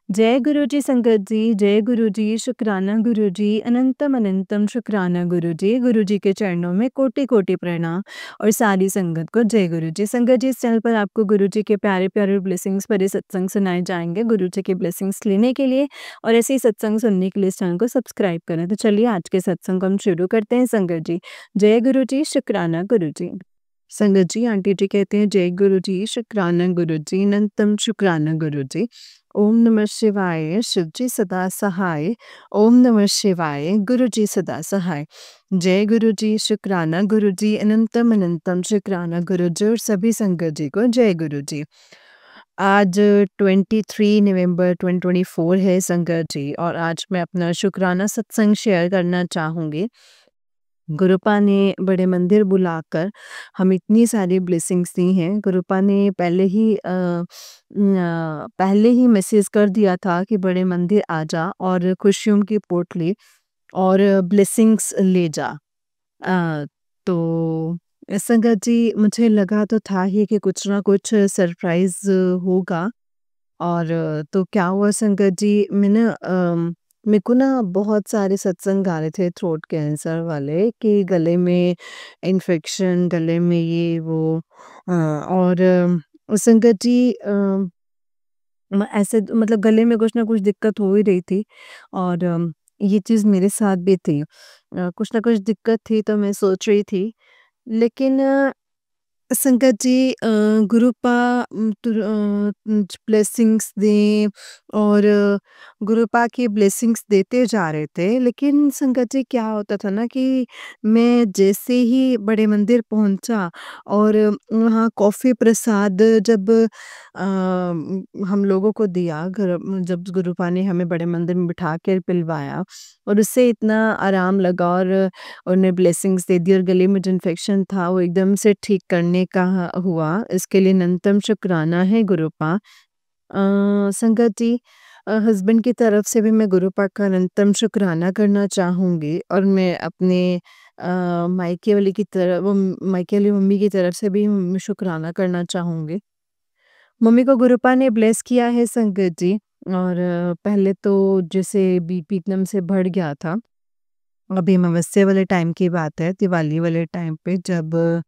जय गुरु जी संगत जी, जय गुरु जी, शुक्राना गुरु जी, अनंतम अनंतम शुक्राना गुरु जी के चरणों में कोटि-कोटि प्रणाम और सारी संगत को जय गुरु जी। संगत जी, इस चैनल पर आपको गुरु जी के प्यारे-प्यारे ब्लेसिंग्स भरे सत्संग सुनाए जाएँगे। गुरु जी के ब्लेसिंग्स लेने के लिए और ऐसे ही सत्संग सुनने के लिए इस चैनल को सब्सक्राइब करें। तो चलिए आज के सत्संग को हम शुरू करते हैं संगत जी। जय गुरु जी, शुक्राना गुरु जी। संगत जी, आंटी जी कहते हैं जय गुरु जी, शुक्राना गुरु जी, अनंतम शुक्राना गुरु जी। ओम नमः शिवाय, शिव जी सदा सहाय। ओम नमः शिवाय, गुरु जी सदा सहाय। जय गुरु जी, शुक्राना गुरु जी, अनंतम अनंतम शुक्राना गुरु जी और सभी संगत जी को जय गुरु जी। आज 23 नवंबर 2024 है संगत जी, और आज मैं अपना शुक्राना सत्संग शेयर करना चाहूँगी। गुरुपा ने बड़े मंदिर बुलाकर हम इतनी सारी ब्लेसिंग्स दी हैं। गुरुपा ने पहले ही मैसेज कर दिया था कि बड़े मंदिर आ जा और खुशियों की पोटली और ब्लेसिंग्स ले जा। तो संगत जी, मुझे लगा तो था ही कि कुछ ना कुछ सरप्राइज़ होगा। और तो क्या हुआ संगत जी, मेरे को ना बहुत सारे सत्संग आ रहे थे थ्रोट कैंसर वाले कि गले में इन्फेक्शन, गले में ये वो, और संगत जी, ऐसे मतलब गले में कुछ ना कुछ दिक्कत हो ही रही थी। और ये चीज़ मेरे साथ भी थी। कुछ ना कुछ दिक्कत थी तो मैं सोच रही थी, लेकिन संगत जी, गुरुपा ब्लेसिंग्स दें और गुरुपा की ब्लेसिंग्स देते जा रहे थे, लेकिन संगत जी क्या होता था ना कि मैं जैसे ही बड़े मंदिर पहुंचा और वहाँ कॉफ़ी प्रसाद जब हम लोगों को दिया, जब गुरुपा ने हमें बड़े मंदिर में बिठा कर पिलवाया और उससे इतना आराम लगा, और उन्हें ब्लेसिंग्स दे दी और गले में जो इन्फेक्शन था वो एकदम से ठीक करने का हुआ। इसके लिए अनंतम शुक्राना है गुरुपा। संगत जी, हस्बैंड की तरफ से भी मैं गुरुपा का अनंतम शुक्राना करना चाहूँगी, और मैं अपने मायके वाली मम्मी की तरफ से भी शुक्राना करना चाहूँगी। मम्मी को गुरुपा ने ब्लेस किया है संगत जी। और पहले तो जैसे बीपी एकदम से बढ़ गया था। अभी अमावस्या वाले टाइम की बात है, दिवाली वाले टाइम पे, जब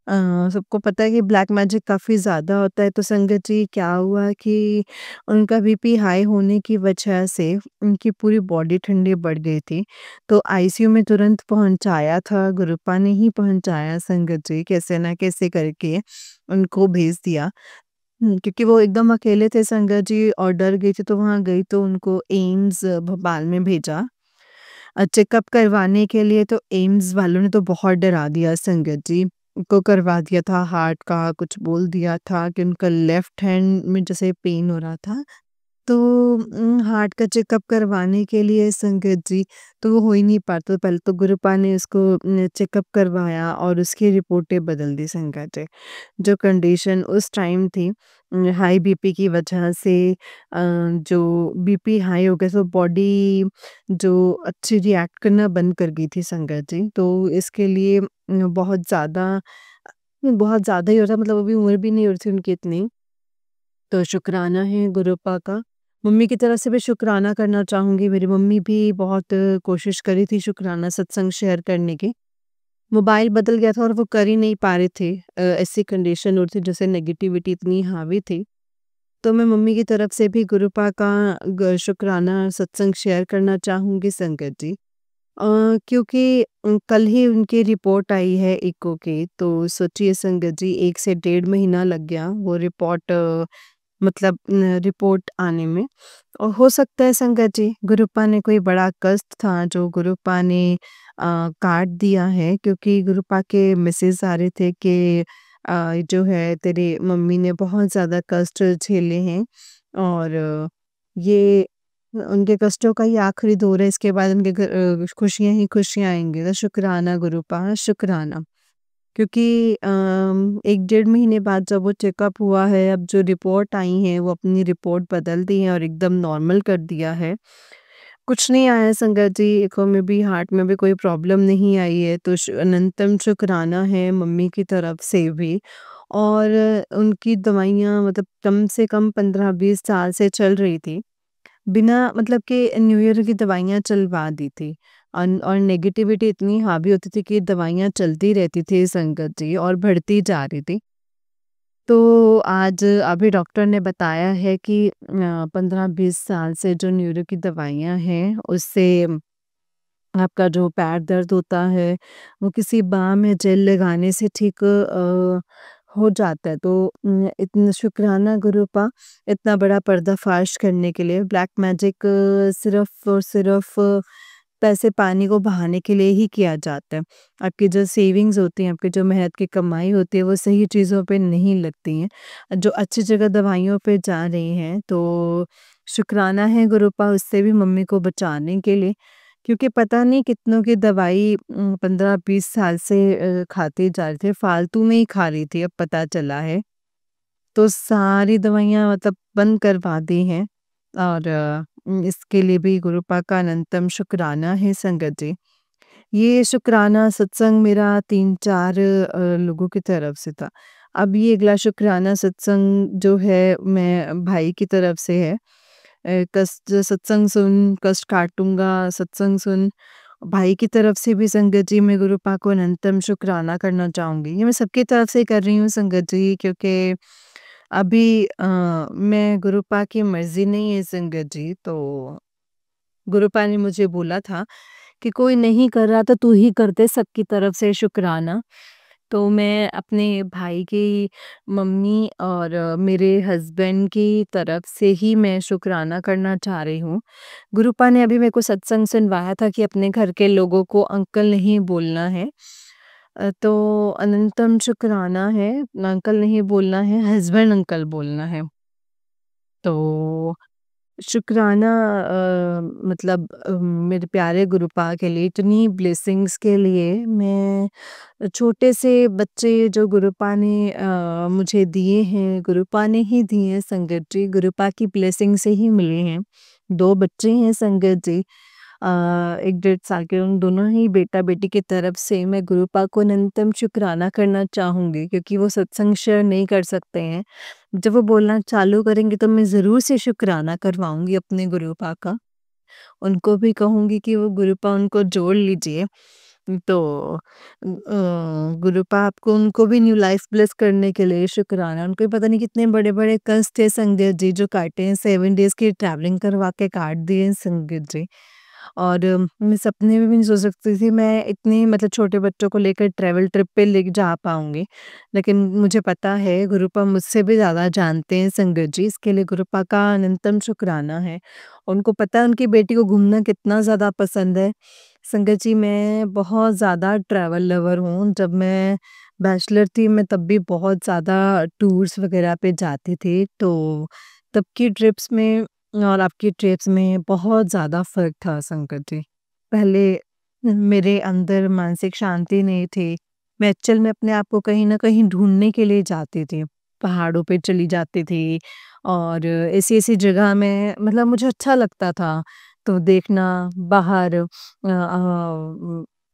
सबको पता है कि ब्लैक मैजिक काफ़ी ज़्यादा होता है। तो संगत जी क्या हुआ कि उनका बीपी हाई होने की वजह से उनकी पूरी बॉडी ठंडी बढ़ गई थी। तो आईसीयू में तुरंत पहुँचाया था, गुरुपा ने ही पहुँचाया संगत जी, कैसे ना कैसे करके उनको भेज दिया। क्योंकि वो एकदम अकेले थे संगत जी और डर गई थी, तो वहाँ गई तो उनको एम्स भोपाल में भेजा चेकअप करवाने के लिए। तो एम्स वालों ने तो बहुत डरा दिया संगत जी। उनको करवा दिया था हार्ट का, कुछ बोल दिया था कि उनका लेफ्ट हैंड में जैसे पेन हो रहा था। तो हार्ट का चेकअप करवाने के लिए संगत जी, तो वो हो ही नहीं पाता। तो पहले तो गुरुपा ने उसको चेकअप करवाया और उसकी रिपोर्टें बदल दी संगत जी। जो कंडीशन उस टाइम थी, हाई बीपी की वजह से, जो बीपी हाई हो गया तो बॉडी जो अच्छी रिएक्ट करना बंद कर गई थी संगत जी। तो इसके लिए बहुत ज़्यादा ही हो रहा, मतलब अभी उम्र भी नहीं हो रही थी उनकी इतनी। तो शुक्राना है गुरुपा का। मम्मी की तरफ से भी शुक्राना करना चाहूँगी। मेरी मम्मी भी बहुत कोशिश करी थी शुक्राना सत्संग शेयर करने की। मोबाइल बदल गया था और वो कर ही नहीं पा रहे थे। ऐसी कंडीशन और थी जैसे नेगेटिविटी इतनी हावी थी। तो मैं मम्मी की तरफ से भी गुरुपा का शुक्राना सत्संग शेयर करना चाहूँगी संगत जी। क्योंकि कल ही उनकी रिपोर्ट आई है इको की, तो सोचिए संगत जी, 1 से डेढ़ महीना लग गया वो रिपोर्ट, मतलब रिपोर्ट आने में। और हो सकता है संगत जी गुरुपा ने कोई बड़ा कष्ट था जो गुरुपा ने काट दिया है, क्योंकि गुरुपा के मैसेज आ रहे थे कि जो है तेरी मम्मी ने बहुत ज़्यादा कष्ट झेले हैं, और ये उनके कष्टों का ही आखिरी दौर है। इसके बाद उनके घर खुशियाँ ही खुशियाँ आएँगी। तो शुक्राना गुरुपा, शुक्राना। क्योंकि 1 डेढ़ महीने बाद जब वो चेकअप हुआ है, अब जो रिपोर्ट आई हैं, वो अपनी रिपोर्ट बदल दी है और एकदम नॉर्मल कर दिया है। कुछ नहीं आया है संगत जी, इको में भी, हार्ट में भी कोई प्रॉब्लम नहीं आई है। तो अनंतम शुक्राना है मम्मी की तरफ से भी। और उनकी दवाइयाँ मतलब कम से कम 15-20 साल से चल रही थी। बिना मतलब कि न्यू ईयर की दवाइयाँ चलवा दी थी। और नेगेटिविटी इतनी हावी होती थी कि दवाइयाँ चलती रहती थी संगत जी और बढ़ती जा रही थी। तो आज अभी डॉक्टर ने बताया है कि 15-20 साल से जो न्यूरो की दवाइयाँ हैं, उससे आपका जो पैर दर्द होता है, वो किसी बाम या जेल लगाने से ठीक हो जाता है। तो इतना शुक्राना गुरुपा, इतना बड़ा पर्दाफ़ाश करने के लिए। ब्लैक मैजिक सिर्फ़ और सिर्फ़ पैसे पानी को बहाने के लिए ही किया जाता है। आपकी जो सेविंग्स होती हैं, आपकी जो मेहनत की कमाई होती है, वो सही चीज़ों पे नहीं लगती हैं। जो अच्छी जगह दवाइयों पे जा रही हैं, तो शुक्राना है गुरुपा उससे भी मम्मी को बचाने के लिए। क्योंकि पता नहीं कितनों की दवाई 15-20 साल से खाती जा रही थी, फालतू में ही खा रही थी, अब पता चला है। तो सारी दवाइयाँ मतलब बंद करवा दी हैं और इसके लिए भी गुरुपा का अनंतम शुक्राना है संगत जी। ये शुक्राना सत्संग मेरा 3-4 लोगों की तरफ से था। अब ये अगला शुक्राना सत्संग जो है मैं भाई की तरफ से है। कष्ट सत्संग सुन, कष्ट काटूँगा, सत्संग सुन। भाई की तरफ से भी संगत जी मैं गुरुपा को अनंतम शुक्राना करना चाहूँगी। ये मैं सबकी तरफ से कर रही हूँ संगत जी, क्योंकि अभी मैं गुरुपा की मर्ज़ी नहीं है संगत जी, तो गुरुपा ने मुझे बोला था कि कोई नहीं कर रहा तो तू ही कर दे सबकी तरफ से शुक्राना। तो मैं अपने भाई की मम्मी और मेरे हस्बैंड की तरफ से ही मैं शुक्राना करना चाह रही हूँ। गुरुपा ने अभी मेरे को सत्संग सुनवाया था कि अपने घर के लोगों को अंकल नहीं बोलना है। तो अनंतम शुक्राना है, अंकल नहीं बोलना है, हस्बैंड अंकल बोलना है। तो शुक्राना मतलब मेरे प्यारे गुरुपा के लिए इतनी ब्लेसिंग्स के लिए मैं छोटे से बच्चे जो गुरुपा ने मुझे दिए हैं, गुरुपा ने ही दिए हैं संगत जी, गुरुपा की ब्लेसिंग से ही मिले हैं। 2 बच्चे हैं संगत जी, 1 डेढ़ साल के, उन दोनों ही बेटा-बेटी की तरफ से मैं गुरुपा को अनंतम शुक्राना करना चाहूँगी, क्योंकि वो सत्संग शेयर नहीं कर सकते हैं। जब वो बोलना चालू करेंगे तो मैं ज़रूर से शुक्राना करवाऊँगी अपने गुरुपा का। उनको भी कहूँगी कि वो गुरुपा उनको जोड़ लीजिए। तो गुरुपा आपको उनको भी न्यू लाइफ ब्लेस करने के लिए शुक्राना। उनको भी पता नहीं कितने बड़े-बड़े कष्ट थे संगत जी जो काटे हैं, 7 डेज़ की ट्रैवलिंग करवा के काट दिए हैं संगत जी। और मैं सपने में भी नहीं सोच सकती थी मैं इतनी मतलब छोटे बच्चों को लेकर ट्रैवल ट्रिप पे ले जा पाऊँगी। लेकिन मुझे पता है गुरुपा मुझसे भी ज़्यादा जानते हैं संगत जी, इसके लिए गुरुपा का अनंतम शुक्राना है। उनको पता है उनकी बेटी को घूमना कितना ज़्यादा पसंद है। संगत जी मैं बहुत ज़्यादा ट्रैवल लवर हूँ। जब मैं बैचलर थी मैं तब भी बहुत ज़्यादा टूर्स वग़ैरह पे जाती थी। तो तब की ट्रिप्स में और आपकी ट्रिप्स में बहुत ज़्यादा फ़र्क था संगत जी। पहले मेरे अंदर मानसिक शांति नहीं थी। मैं एक्चुअल में अपने आप को कहीं न कहीं ढूँढने के लिए जाती थी। पहाड़ों पे चली जाती थी और ऐसी-ऐसी जगह में मतलब मुझे अच्छा लगता था। तो देखना बाहर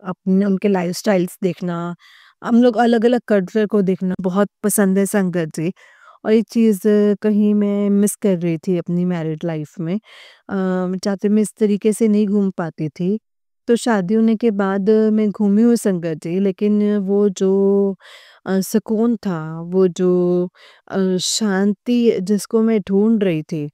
अपने उनके लाइफ़स्टाइल्स देखना, हम लोग अलग-अलग कल्चर को देखना बहुत पसंद है संगत जी। और एक चीज़ कहीं मैं मिस कर रही थी अपनी मैरिड लाइफ़ में। चाहते मैं इस तरीके से नहीं घूम पाती थी। तो शादी होने के बाद मैं घूमी हूँ संगत जी, लेकिन वो जो सुकून था, वो जो शांति जिसको मैं ढूँढ रही थी,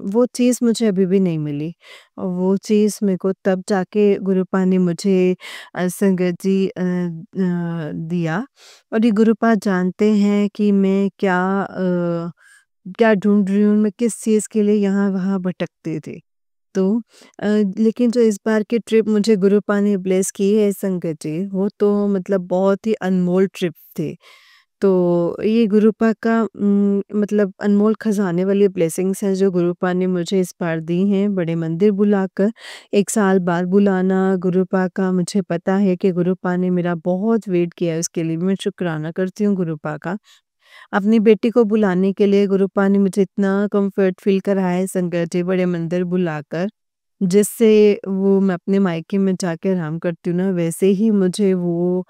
वो चीज़ मुझे अभी भी नहीं मिली। और वो चीज़ मेरे को तब जाके गुरुपा ने मुझे संगत जी दिया। और ये गुरुपा जानते हैं कि मैं क्या ढूँढ रही हूँ, मैं किस चीज़ के लिए यहाँ-वहाँ भटकती थी। तो लेकिन जो इस बार की ट्रिप मुझे गुरुपा ने ब्लेस की है संगत जी, वो तो मतलब बहुत ही अनमोल ट्रिप थी। तो ये गुरुपा का मतलब अनमोल खज़ाने वाली ब्लेसिंग्स हैं जो गुरुपा ने मुझे इस बार दी हैं, बड़े मंदिर बुलाकर। 1 साल बाद बुलाना गुरुपा का, मुझे पता है कि गुरुपा ने मेरा बहुत वेट किया है, उसके लिए भी मैं शुक्राना करती हूँ गुरुपा का। अपनी बेटी को बुलाने के लिए गुरुपा ने मुझे इतना कम्फ़र्ट फ़ील कराया है संगत जी, बड़े मंदिर बुलाकर। जिससे वो मैं अपने मायके में जाके आराम करती हूँ ना, वैसे ही मुझे वो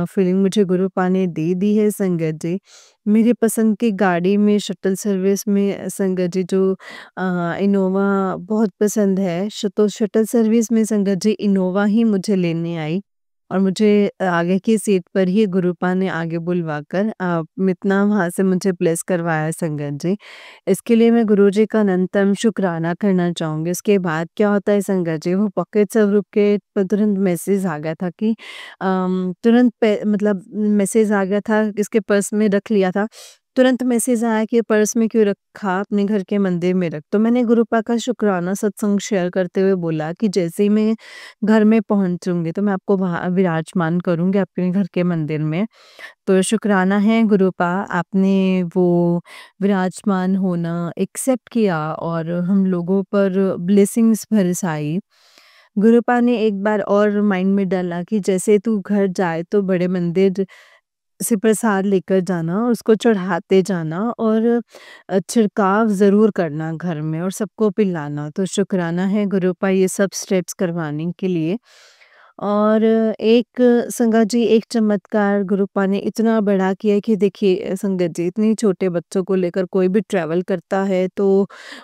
फीलिंग मुझे गुरुपा ने दे दी है संगत जी। मेरी पसंद की गाड़ी में शटल सर्विस में संगत जी जो इनोवा बहुत पसंद है। श तो शटल सर्विस में संगत जी इनोवा ही मुझे लेने आई और मुझे आगे की सीट पर ही गुरुपा ने आगे बुलवाकर इतना वहाँ से मुझे प्लेस करवाया संगत जी। इसके लिए मैं गुरुजी का अनंतम शुक्राना करना चाहूँगी। उसके बाद क्या होता है संगत जी, वो पॉकेट स्वरूप के तुरंत मैसेज आ गया था कि तुरंत पे मतलब मैसेज आ गया था, इसके पर्स में रख लिया था। तुरंत मैसेज आया कि पर्स में क्यों रखा, अपने घर के मंदिर में रख। तो मैंने गुरुपा का शुक्राना सत्संग शेयर करते हुए बोला कि जैसे ही मैं घर में पहुँचूँगी तो मैं आपको वहाँ विराजमान करूँगी अपने घर के मंदिर में। तो शुक्राना है गुरुपा, आपने वो विराजमान होना एक्सेप्ट किया और हम लोगों पर ब्लेसिंग्स बरसाई। गुरुपा ने एक बार और माइंड में डाला कि जैसे तू घर जाए तो बड़े मंदिर से प्रसाद लेकर जाना, उसको चढ़ाते जाना और छिड़काव ज़रूर करना घर में और सबको पिलाना। तो शुक्राना है गुरुपा ये सब स्टेप्स करवाने के लिए। और एक संगत जी एक चमत्कार गुरुपा ने इतना बड़ा किया कि देखिए संगत जी इतने छोटे बच्चों को लेकर कोई भी ट्रैवल करता है तो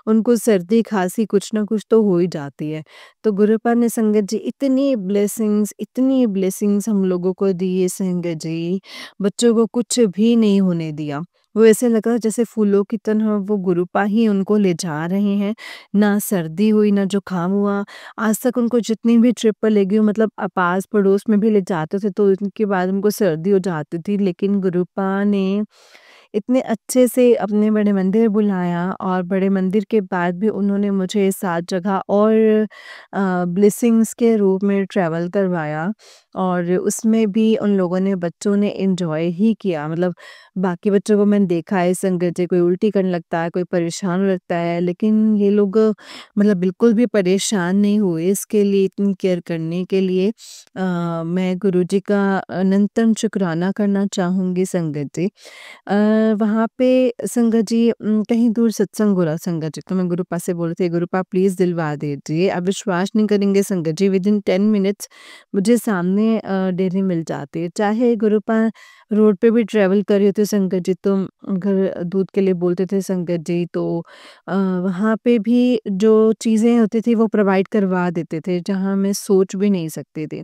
उनको सर्दी खांसी कुछ ना कुछ तो हो ही जाती है। तो गुरुपा ने संगत जी इतनी ब्लेसिंग्स हम लोगों को दी है संगत जी, बच्चों को कुछ भी नहीं होने दिया। वो ऐसे लगा जैसे फूलों की तरह वो गुरुपा ही उनको ले जा रहे हैं। ना सर्दी हुई, ना जुकाम हुआ। आज तक उनको जितनी भी ट्रिप पर ले गई हूँ मतलब पास-पड़ोस में भी ले जाते थे तो उनके बाद उनको सर्दी हो जाती थी। लेकिन गुरुपा ने इतने अच्छे से अपने बड़े मंदिर बुलाया और बड़े मंदिर के बाद भी उन्होंने मुझे 7 जगह और ब्लेसिंग्स के रूप में ट्रैवल करवाया और उसमें भी उन लोगों ने बच्चों ने एन्जॉय ही किया। मतलब बाकी बच्चों को मैंने देखा है संगत जी कोई उल्टी करने लगता है, कोई परेशान लगता है, लेकिन ये लोग मतलब बिल्कुल भी परेशान नहीं हुए इसके लिए इतनी केयर करने के लिए मैं गुरुजी का अनंतम शुक्राना करना चाहूँगी संगत जी। वहाँ पे संगत जी कहीं दूर सत्संग हो रहा संगत जी, तो मैं गुरुपा से बोल रही थी गुरुपा प्लीज़ दिलवा दीजिए। आप विश्वास नहीं करेंगे संगत जी विदिन 10 मिनट्स मुझे सामने डेयरी मिल जाती है। चाहे गुरुपा रोड पे भी ट्रैवल कर रही होती संगत जी तो घर दूध के लिए बोलते थे संगत जी तो वहाँ पे भी जो चीज़ें होती थी वो प्रोवाइड करवा देते थे जहाँ मैं सोच भी नहीं सकती थी।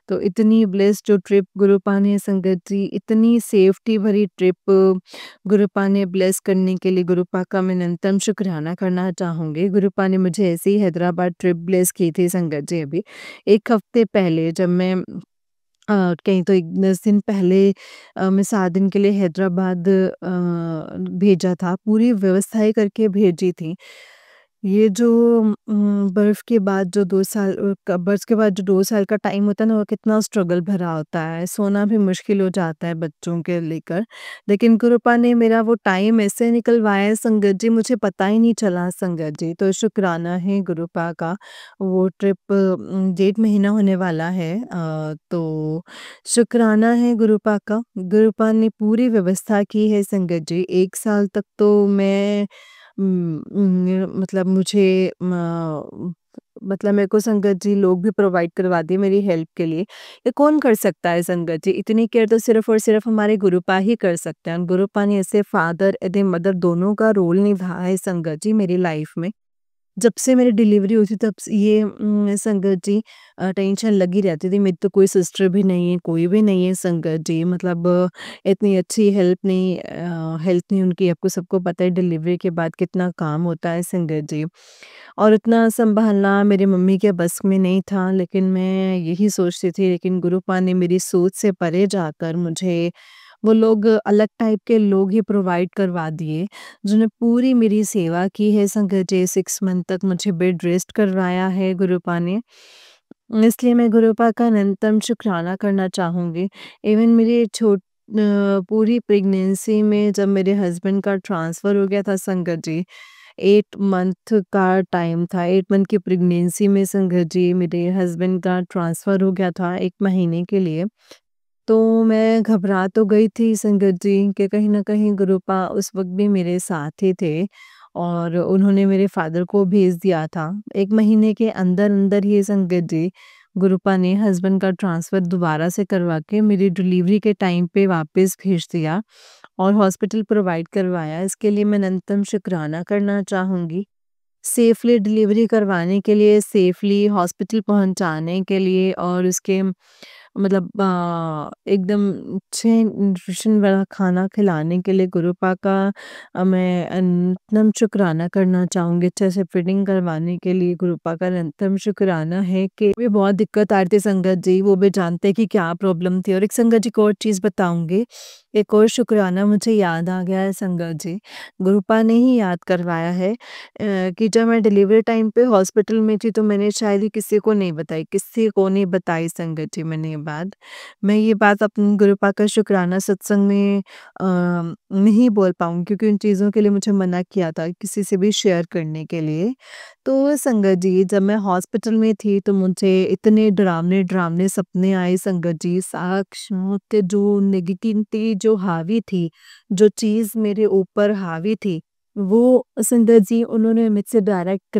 तो इतनी ब्लेस्ड जो ट्रिप गुरुपा ने संगत जी इतनी सेफ्टी भरी ट्रिप गुरुपा ने ब्लेस करने के लिए गुरुपा का मैं अनंतम शुक्राना करना चाहूँगी। गुरुपा ने मुझे ऐसे ही हैदराबाद ट्रिप ब्लेस की थी संगत जी अभी 1 हफ्ते पहले जब मैं कहीं तो 1 10 दिन पहले मैं 7 दिन के लिए हैदराबाद भेजा था, पूरी व्यवस्थाएँ करके भेजी थी। ये जो बर्फ़ के बाद जो 2 साल बर्फ़ के बाद जो 2 साल का टाइम होता है ना, वो कितना स्ट्रगल भरा होता है, सोना भी मुश्किल हो जाता है बच्चों के लेकर। लेकिन कृपा ने मेरा वो टाइम ऐसे निकलवाया है संगत जी, मुझे पता ही नहीं चला संगत जी, तो शुक्राना है गुरुपा का। वो ट्रिप 1 महीना होने वाला है तो शुक्राना है गुरुपा का। गुरुपा ने पूरी व्यवस्था की है संगत जी, 1 साल तक तो मैं मतलब मुझे मतलब मेरे को संगत जी लोग भी प्रोवाइड करवा दिए मेरी हेल्प के लिए। ये कौन कर सकता है संगत जी? इतनी केयर तो सिर्फ़ और सिर्फ़ हमारे गुरुपा ही कर सकते हैं। गुरुपा ने ऐसे फादर एज़ ए मदर दोनों का रोल निभाया है संगत जी मेरी लाइफ़ में। जब से मेरी डिलीवरी हुई थी तब से ये संगत जी टेंशन लगी रहती थी मेरी तो कोई सिस्टर भी नहीं है, कोई भी नहीं है संगत जी मतलब इतनी अच्छी हेल्थ नहीं उनकी आपको सबको पता है डिलीवरी के बाद कितना काम होता है संगत जी। और इतना सँभालना मेरी मम्मी के बस में नहीं था लेकिन मैं यही सोचती थी लेकिन गुरुपा ने मेरी सोच से परे जाकर मुझे वो लोग अलग टाइप के लोग ही प्रोवाइड करवा दिए। जिन्होंने पूरी मेरी सेवा की है संगत जी 6 मंथ तक मुझे बेड रेस्ट करवाया है गुरुपा ने। इसलिए मैं गुरुपा का अनंतम शुक्राना करना चाहूँगी। इवन मेरी पूरी प्रेगनेंसी में जब मेरे हस्बैंड का ट्रांसफ़र हो गया था संगत जी 8 मंथ का टाइम था, 8 मंथ की प्रेगनेंसी में संगत जी मेरे हस्बैंड का ट्रांसफ़र हो गया था 1 महीने के लिए। तो मैं घबरा तो गई थी संगत जी कि कहीं न कहीं गुरुपा उस वक़्त भी मेरे साथ ही थे और उन्होंने मेरे फादर को भेज दिया था। 1 महीने के अंदर-अंदर ही संगत जी, गुरुपा ने हस्बैंड का ट्रांसफ़र दोबारा से करवा के मेरी डिलीवरी के टाइम पे वापस भेज दिया और हॉस्पिटल प्रोवाइड करवाया। इसके लिए मैं अनंतम शुक्राना करना चाहूँगी। सेफ़ली डिलीवरी करवाने के लिए, सेफ़ली हॉस्पिटल पहुँचाने के लिए और उसके मतलब एकदम अच्छे न्यूट्रिशन वाला खाना खिलाने के लिए गुरुपा का मैं अनंतम शुक्राना करना चाहूँगी। अच्छे से फ़ीडिंग करवाने के लिए गुरुपा का अनंतम शुक्राना है कि भी बहुत दिक्कत आ रही थी संगत जी, वो भी जानते हैं कि क्या प्रॉब्लम थी। और एक संगत जी को और चीज़ बताऊँगी, एक और शुक्राना मुझे याद आ गया है संगत जी, गुरुपा ने ही याद करवाया है कि जब मैं डिलीवरी टाइम पे हॉस्पिटल में थी तो मैंने शायद ही किसी को नहीं बताई संगत जी मैंने ये बात। मैं ये बात अपनी गुरुपा का शुक्राना सत्संग में नहीं बोल पाऊँगी क्योंकि उन चीज़ों के लिए मुझे मना किया था किसी से भी शेयर करने के लिए। तो संगत जी, जब मैं हॉस्पिटल में थी तो मुझे इतने डरावने-डरावने सपने आए संगत जी, साक्षात जो नेगेटिविटी जो हावी थी, जो चीज़ मेरे ऊपर हावी थी, वो संगत जी उन्होंने मुझसे डायरेक्ट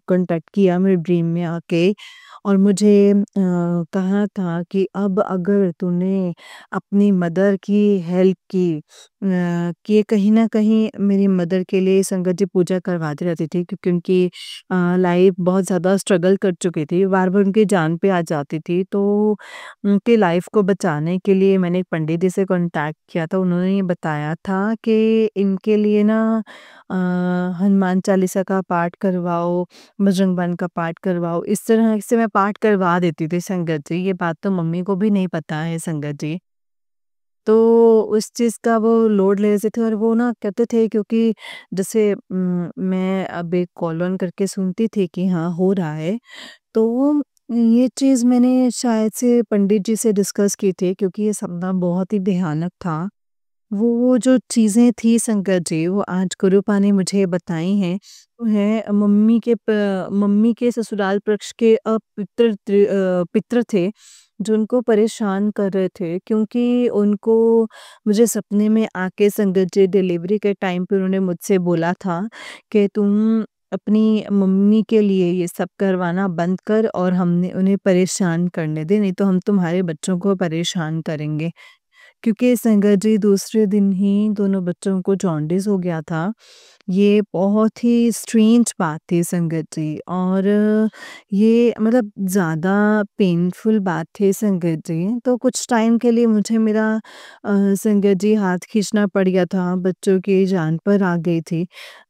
कॉन्टैक्ट किया मेरे ड्रीम में आके और मुझे कहा था कि अब अगर तूने अपनी मदर की हेल्प की कि कहीं न कहीं मेरी मदर के लिए संगत जी पूजा करवाती रहती थी क्योंकि उनकी लाइफ बहुत ज़्यादा स्ट्रगल कर चुकी थी, बार-बार उनकी जान पे आ जाती थी, तो उनकी लाइफ को बचाने के लिए मैंने एक पंडित जी से कॉन्टैक्ट किया था। उन्होंने ये बताया था कि इनके लिए ना अ, हनुमान चालीसा का पाठ करवाओ, बजरंग बाण का पाठ करवाओ, इस तरह से मैं पाठ करवा देती थी संगत जी। ये बात तो मम्मी को भी नहीं पता है संगत जी। तो उस चीज़ का वो लोड ले रहे थे और वो ना कहते थे क्योंकि जैसे मैं अब एक कॉल ऑन करके सुनती थी कि हाँ, हो रहा है। तो ये चीज़ मैंने शायद से पंडित जी से डिस्कस की थी क्योंकि ये सपना बहुत ही भयानक था। वो जो चीज़ें थी संगत जी, वो आज गुरुपा ने मुझे बताई हैं, वो है मम्मी के ससुराल पक्ष के पितर थे, जो उनको परेशान कर रहे थे क्योंकि उनको मुझे सपने में आके संगत जी डिलीवरी के टाइम पे उन्होंने मुझसे बोला था कि तुम अपनी मम्मी के लिए ये सब करवाना बंद कर और हमने उन्हें परेशान करने दे, नहीं तो हम तुम्हारे बच्चों को परेशान करेंगे। क्योंकि संगत जी दूसरे दिन ही दोनों बच्चों को जॉन्डिस हो गया था। ये बहुत ही स्ट्रेंज बात थी संगत जी और ये मतलब ज़्यादा पेनफुल बात थी संगत जी। तो कुछ टाइम के लिए मुझे मेरा संगत जी हाथ खींचना पड़ गया था, बच्चों की जान पर आ गई थी।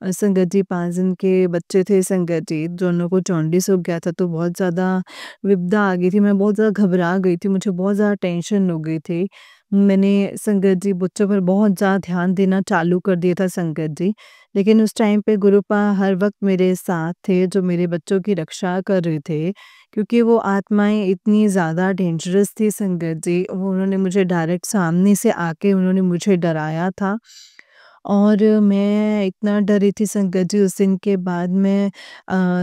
संगत जी 5 दिन के बच्चे थे संगत जी, दोनों को जॉन्डिस हो गया था तो बहुत ज़्यादा विपदा आ गई थी, मैं बहुत ज़्यादा घबरा गई थी, मुझे बहुत ज़्यादा टेंशन हो गई थी। मैंने संगत जी बच्चों पर बहुत ज़्यादा ध्यान देना चालू कर दिया था संगत जी। लेकिन उस टाइम पे गुरुपा हर वक़्त मेरे साथ थे, जो मेरे बच्चों की रक्षा कर रहे थे, क्योंकि वो आत्माएँ इतनी ज़्यादा डेंजरस थी संगत जी, वो उन्होंने मुझे डायरेक्ट सामने से आके उन्होंने मुझे डराया था। और मैं इतना डरी थी संगत जी उस दिन के बाद मैं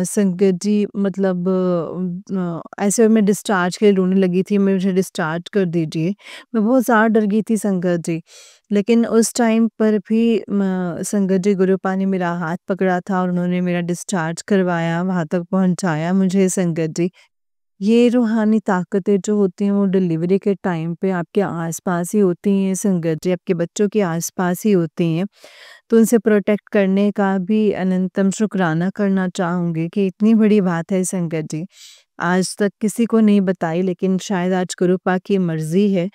संगत जी मतलब ऐसे मैं डिस्चार्ज के लिए रोने लगी थी, मुझे डिस्चार्ज कर दीजिए। मैं बहुत ज़्यादा डर गई थी संगत जी। लेकिन उस टाइम पर भी म संगत जी गुरुपा ने मेरा हाथ पकड़ा था और उन्होंने मेरा डिस्चार्ज करवाया, वहाँ तक पहुँचाया मुझे संगत जी। ये रूहानी ताकतें जो होती हैं वो डिलीवरी के टाइम पे आपके आस-पास ही होती हैं संगत जी, आपके बच्चों के आस-पास ही होती हैं। तो उनसे प्रोटेक्ट करने का भी अनंतम शुक्राना करना चाहूँगी कि इतनी बड़ी बात है संगत जी। आज तक किसी को नहीं बताई लेकिन शायद आज गुरुपा की मर्ज़ी है।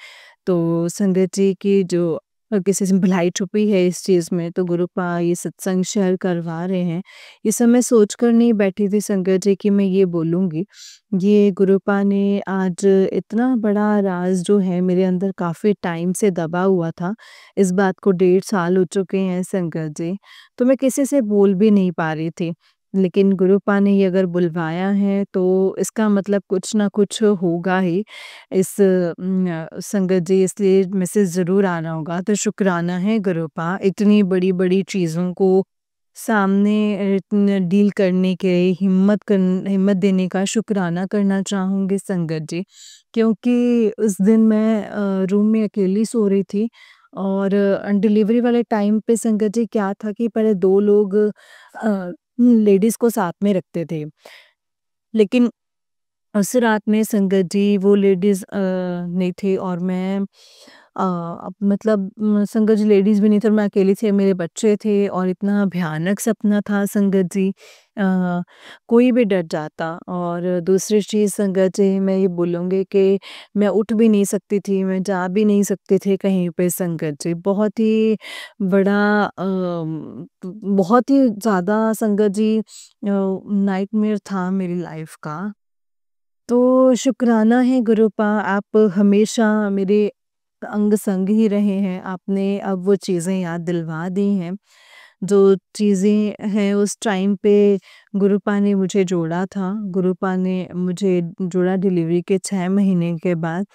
तो संगत जी की जो किसी से भलाई छुपी है इस चीज़ में तो गुरुपा ये सत्संग शेयर करवा रहे हैं। ये सब मैं सोच कर नहीं बैठी थी संगत जी कि मैं ये बोलूँगी। ये गुरुपा ने आज इतना बड़ा राज़ जो है मेरे अंदर काफ़ी टाइम से दबा हुआ था। इस बात को 1.5 साल हो चुके हैं संगत जी। तो मैं किसी से बोल भी नहीं पा रही थी। लेकिन गुरुपा ने ये अगर बुलवाया है तो इसका मतलब कुछ ना कुछ होगा ही। इस संगत जी इसलिए मैसेज ज़रूर आना होगा। तो शुक्राना है गुरुपा इतनी बड़ी-बड़ी चीज़ों को सामने डील करने के हिम्मत देने का शुक्राना करना चाहूँगी संगत जी। क्योंकि उस दिन मैं रूम में अकेली सो रही थी और डिलीवरी वाले टाइम पे संगत जी क्या था कि पहले 2 लोग लेडीज़ को साथ में रखते थे। लेकिन उस रात में संगत जी वो लेडीज़ नहीं थे और मैं अब मतलब संगत जी लेडीज़ भी नहीं थे और मैं अकेली थी, मेरे बच्चे थे और इतना भयानक सपना था संगत जी। कोई भी डर जाता और दूसरी चीज़ संगत जी मैं ये बोलूँगी कि मैं उठ भी नहीं सकती थी, मैं जा भी नहीं सकती थी कहीं पे संगत जी। बहुत ही बड़ा बहुत ही ज़्यादा संगत जी नाइटमेयर था मेरी लाइफ़ का। तो शुक्राना है गुरुपा आप हमेशा मेरे अंग संग ही रहे हैं। आपने अब वो चीज़ें याद दिलवा दी हैं। जो चीज़ें हैं उस टाइम पे गुरुपा ने मुझे जोड़ा था। गुरुपा ने मुझे जोड़ा डिलीवरी के 6 महीने के बाद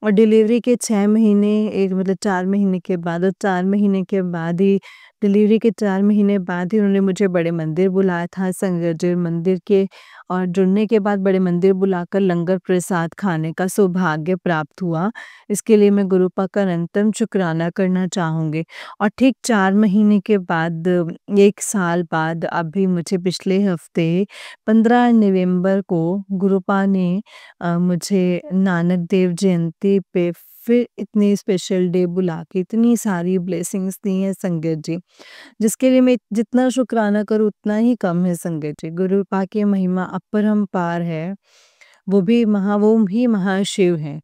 और डिलीवरी के 6 महीने एक मतलब 4 महीने के बाद और 4 महीने के बाद ही डिलीवरी के 4 महीने बाद ही उन्होंने मुझे बड़े मंदिर बुलाया था संगत मंदिर के और जुड़ने के बाद बड़े मंदिर बुलाकर लंगर प्रसाद खाने का सौभाग्य प्राप्त हुआ। इसके लिए मैं गुरुपा का अनंतम शुक्राना करना चाहूँगी। और ठीक 4 महीने के बाद 1 साल बाद अभी मुझे पिछले हफ्ते 15 नवंबर को गुरुपा ने मुझे नानक देव जयंती पे फिर इतनी स्पेशल डे बुला के इतनी सारी ब्लेसिंग्स दी हैं संगत जी। जिसके लिए मैं जितना शुक्राना करूँ उतना ही कम है संगत जी। गुरुपा की महिमा अपरंपार है। वो भी महाशिव हैं।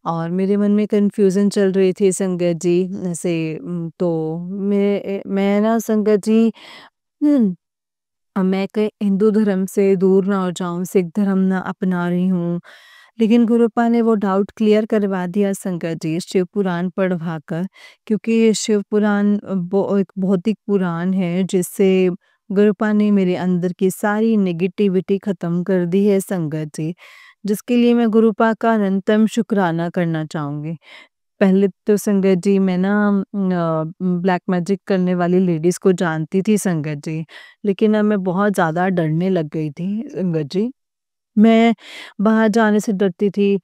और मेरे मन में कन्फ्यूज़न चल रही थी संगत जी ऐसे तो मैं ना संगत जी हुँ, मैं कहीं हिंदू धर्म से दूर ना हो जाऊँ, सिख धर्म ना अपना रही हूँ। लेकिन गुरुपा ने वो डाउट क्लियर करवा दिया संगत जी शिव पुराण पढ़वा कर क्योंकि ये शिव पुराण एक भौतिक पुराण है जिससे गुरुपा ने मेरे अंदर की सारी नेगेटिविटी ख़त्म कर दी है संगत जी। जिसके लिए मैं गुरुपा का अनंतम शुक्राना करना चाहूँगी। पहले तो संगत जी मैं ना ब्लैक मैजिक करने वाली लेडीज़ को जानती थी संगत जी। लेकिन अब मैं बहुत ज़्यादा डरने लग गई थी संगत जी। मैं बाहर जाने से डरती थी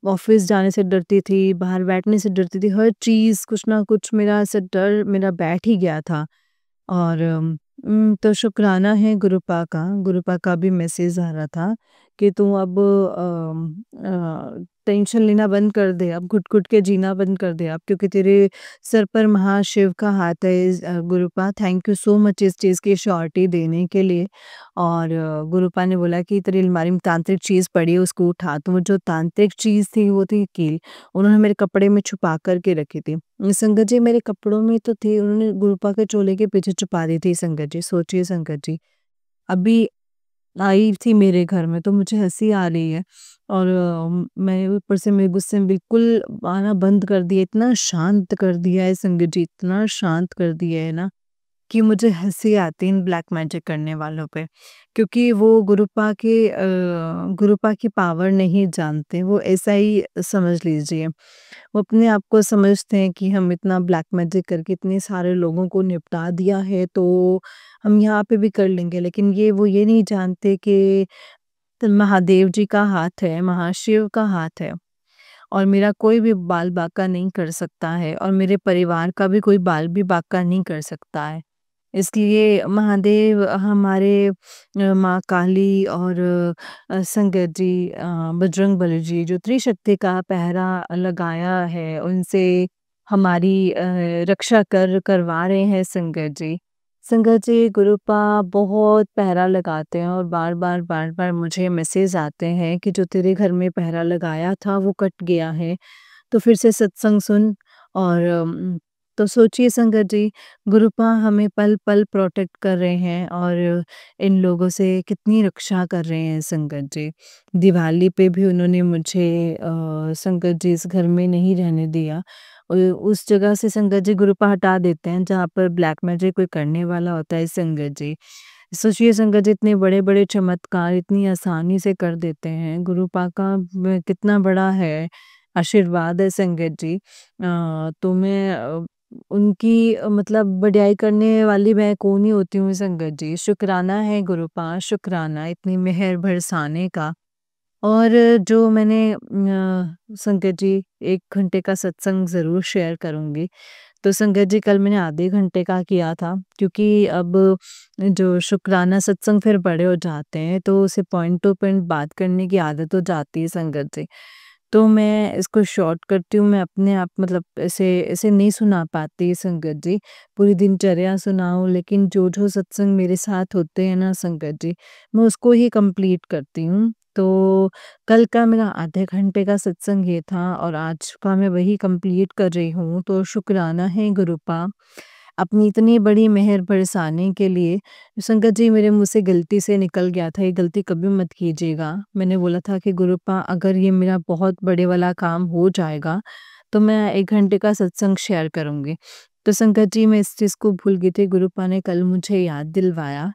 ऑफ़िस जाने से डरती थी, बाहर बैठने से डरती थी, हर चीज़ कुछ ना कुछ मेरा ऐसा डर मेरा बैठ ही गया था। और तो शुक्राना है गुरुपा का भी मैसेज आ रहा था कि तू अब टेंशन लेना बंद कर दे, अब घुट-घुट के जीना बंद कर दे अब क्योंकि तेरे सर पर महाशिव का हाथ है गुरुपा थैंक यू सो मच इस चीज़ की श्योरिटी देने के लिए। और गुरुपा ने बोला कि तेरी अलमारी में तांत्रिक चीज़ पड़ी है उसको उठा, तो वो जो तांत्रिक चीज़ थी वो थी कील, उन्होंने मेरे कपड़े में छुपा कर के रखी थी। संगत जी मेरे कपड़ों में तो थी, उन्होंने गुरुपा के चोले के पीछे छुपा दी थी संगत जी, सोचिए संगत जी। अभी आई थी मेरे घर में तो मुझे हँसी आ रही है और मैं ऊपर से मेरे गुस्से में बिल्कुल आना बंद कर दिया, इतना शांत कर दिया है संगत जी, इतना शांत कर दिया है ना कि मुझे हँसी आती है इन ब्लैक मैजिक करने वालों पे। क्योंकि वो गुरुपा की पावर नहीं जानते, वो ऐसा ही समझ लीजिए। वो अपने आप को समझते हैं कि हम इतना ब्लैक मैजिक करके इतने सारे लोगों को निपटा दिया है तो हम यहाँ पे भी कर लेंगे। लेकिन वो ये नहीं जानते कि महादेव जी का हाथ है, महाशिव का हाथ है और मेरा कोई भी बाल बांका नहीं कर सकता है और मेरे परिवार का भी कोई बाल भी बांका नहीं कर सकता है। इसलिए महादेव हमारे माँ काली और संगत जी बजरंगबली जी जो त्रिशक्ति का पहरा लगाया है उनसे हमारी रक्षा करवा रहे हैं संगत जी। संगत जी गुरुपा बहुत पहरा लगाते हैं और बार-बार मुझे मैसेज आते हैं कि जो तेरे घर में पहरा लगाया था वो कट गया है। तो फिर से सत्संग सुन और तो सोचिए संगत जी गुरुपा हमें पल-पल प्रोटेक्ट कर रहे हैं और इन लोगों से कितनी रक्षा कर रहे हैं संगत जी। दिवाली पे भी उन्होंने मुझे संगत जी इस घर में नहीं रहने दिया। उस जगह से संगत जी गुरुपा हटा देते हैं जहाँ पर ब्लैक मैजिक कोई करने वाला होता है संगत जी। सोचिए संगत जी इतने बड़े-बड़े चमत्कार इतनी आसानी से कर देते हैं। गुरुपा का कितना बड़ा है आशीर्वाद है संगत जी। तो मैं उनकी मतलब बड़ाई करने वाली मैं कौन ही होती हूँ संगत जी। शुक्राना है गुरुपा, शुक्राना इतनी मेहर बरसाने का। और जो मैंने संगत जी 1 घंटे का सत्संग ज़रूर शेयर करूँगी। तो संगत जी कल मैंने आधे घंटे का किया था, क्योंकि अब जो शुक्राना सत्संग फिर बड़े हो जाते हैं तो उसे पॉइंट टू पॉइंट बात करने की आदत हो जाती है संगत जी। तो मैं इसको शॉर्ट करती हूँ, मैं अपने आप मतलब ऐसे ऐसे नहीं सुना पाती संगत जी, पूरी दिनचर्या सुनाऊँ, लेकिन जो सत्संग मेरे साथ होते हैं ना संगत जी, मैं उसको ही कंप्लीट करती हूँ। तो कल का मेरा आधे घंटे का सत्संग ये था और आज का मैं वही कंप्लीट कर रही हूँ। तो शुक्राना है गुरुपा, अपनी इतनी बड़ी मेहर बरसाने के लिए। संगत जी मेरे मुँह से गलती से निकल गया था, ये गलती कभी मत कीजिएगा। मैंने बोला था कि गुरुपा अगर ये मेरा बहुत बड़े वाला काम हो जाएगा, तो मैं 1 घंटे का सत्संग शेयर करूँगी। तो संगत जी मैं इस चीज़ को भूल गई थी, गुरुपा ने कल मुझे याद दिलवाया।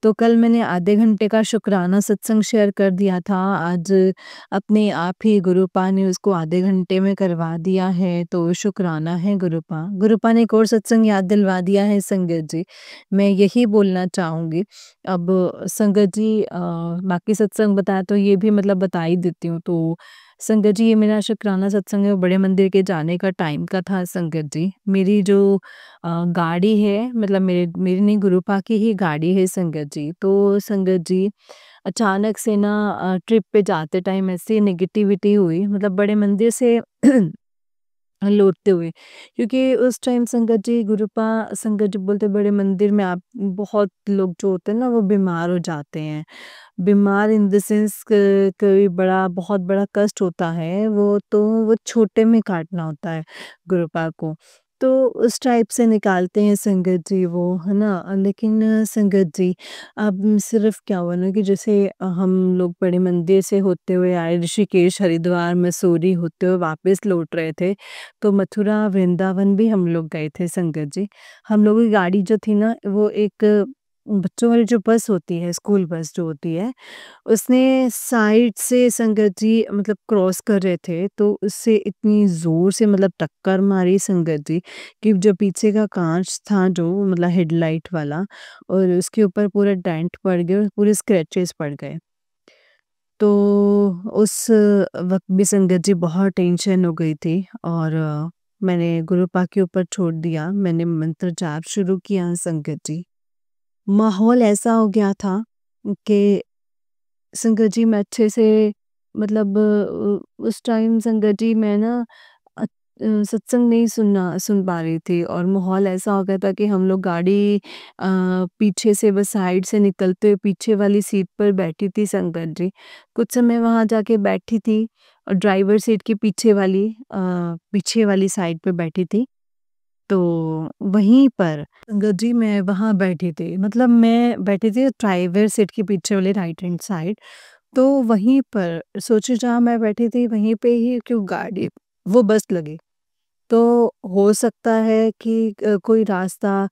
तो कल मैंने आधे घंटे का शुक्राना सत्संग शेयर कर दिया था, आज अपने आप ही गुरुपा ने उसको आधे घंटे में करवा दिया है, तो शुक्राना है गुरुपा। गुरुपा ने एक और सत्संग याद दिलवा दिया है संगत जी, मैं यही बोलना चाहूँगी। अब संगत जी बाकी सत्संग बताया तो ये भी मतलब बता ही देती हूँ। तो संगत जी ये मेरा शुक्राना सत्संग है वो बड़े मंदिर के जाने का टाइम का था संगत जी। मेरी जो गाड़ी है मतलब मेरे मेरी नहीं गुरुपा की ही गाड़ी है संगत जी। तो संगत जी अचानक से ना ट्रिप पे जाते टाइम ऐसी नेगेटिविटी हुई मतलब बड़े मंदिर से लौटते हुए, क्योंकि उस टाइम संगत जी गुरुपा संगत जी बोलते बड़े मंदिर में आप बहुत लोग जो होते हैं ना वो बीमार हो जाते हैं। बीमार इन द सेंस कोई बड़ा बहुत बड़ा कष्ट होता है वो तो वो छोटे में काटना होता है गुरुपा को। तो उस टाइप से निकालते हैं संगत जी वो, है ना? लेकिन संगत जी अब सिर्फ़ क्या हुआ ना कि जैसे हम लोग बड़े मंदिर से होते हुए आए ऋषिकेश, हरिद्वार, मसूरी होते हुए वापस लौट रहे थे। तो मथुरा, वृंदावन भी हम लोग गए थे संगत जी। हम लोगों की गाड़ी जो थी ना वो एक बच्चों वाली जो बस होती है, स्कूल बस जो होती है, उसने साइड से संगत जी मतलब क्रॉस कर रहे थे, तो उससे इतनी ज़ोर से मतलब टक्कर मारी संगत जी, कि जो पीछे का काँच था जो मतलब हेडलाइट वाला और उसके ऊपर पूरा डेंट पड़ गया और पूरे स्क्रैचेस पड़ गए। तो उस वक़्त भी संगत जी बहुत टेंशन हो गई थी और मैंने गुरुपा के ऊपर छोड़ दिया, मैंने मंत्र जाप शुरू किया संगत जी। माहौल ऐसा हो गया था कि संगत जी मैं अच्छे से मतलब उस टाइम संगत जी मैं ना सत्संग नहीं सुन पा रही थी और माहौल ऐसा हो गया था कि हम लोग गाड़ी पीछे से बस साइड से निकलते हुए पीछे वाली सीट पर बैठी थी संगत जी। कुछ समय वहाँ जाके बैठी थी और ड्राइवर सीट के पीछे वाली साइड पे बैठी थी। तो वहीं पर संगत जी मैं वहाँ बैठी थी, मतलब मैं बैठी थी ड्राइवर सीट के पीछे वाले राइट हैंड साइड। तो वहीं पर सोचिए जहाँ मैं बैठी थी वहीं पे ही क्यों गाड़ी वो बस लगी। तो हो सकता है कि कोई रास्ता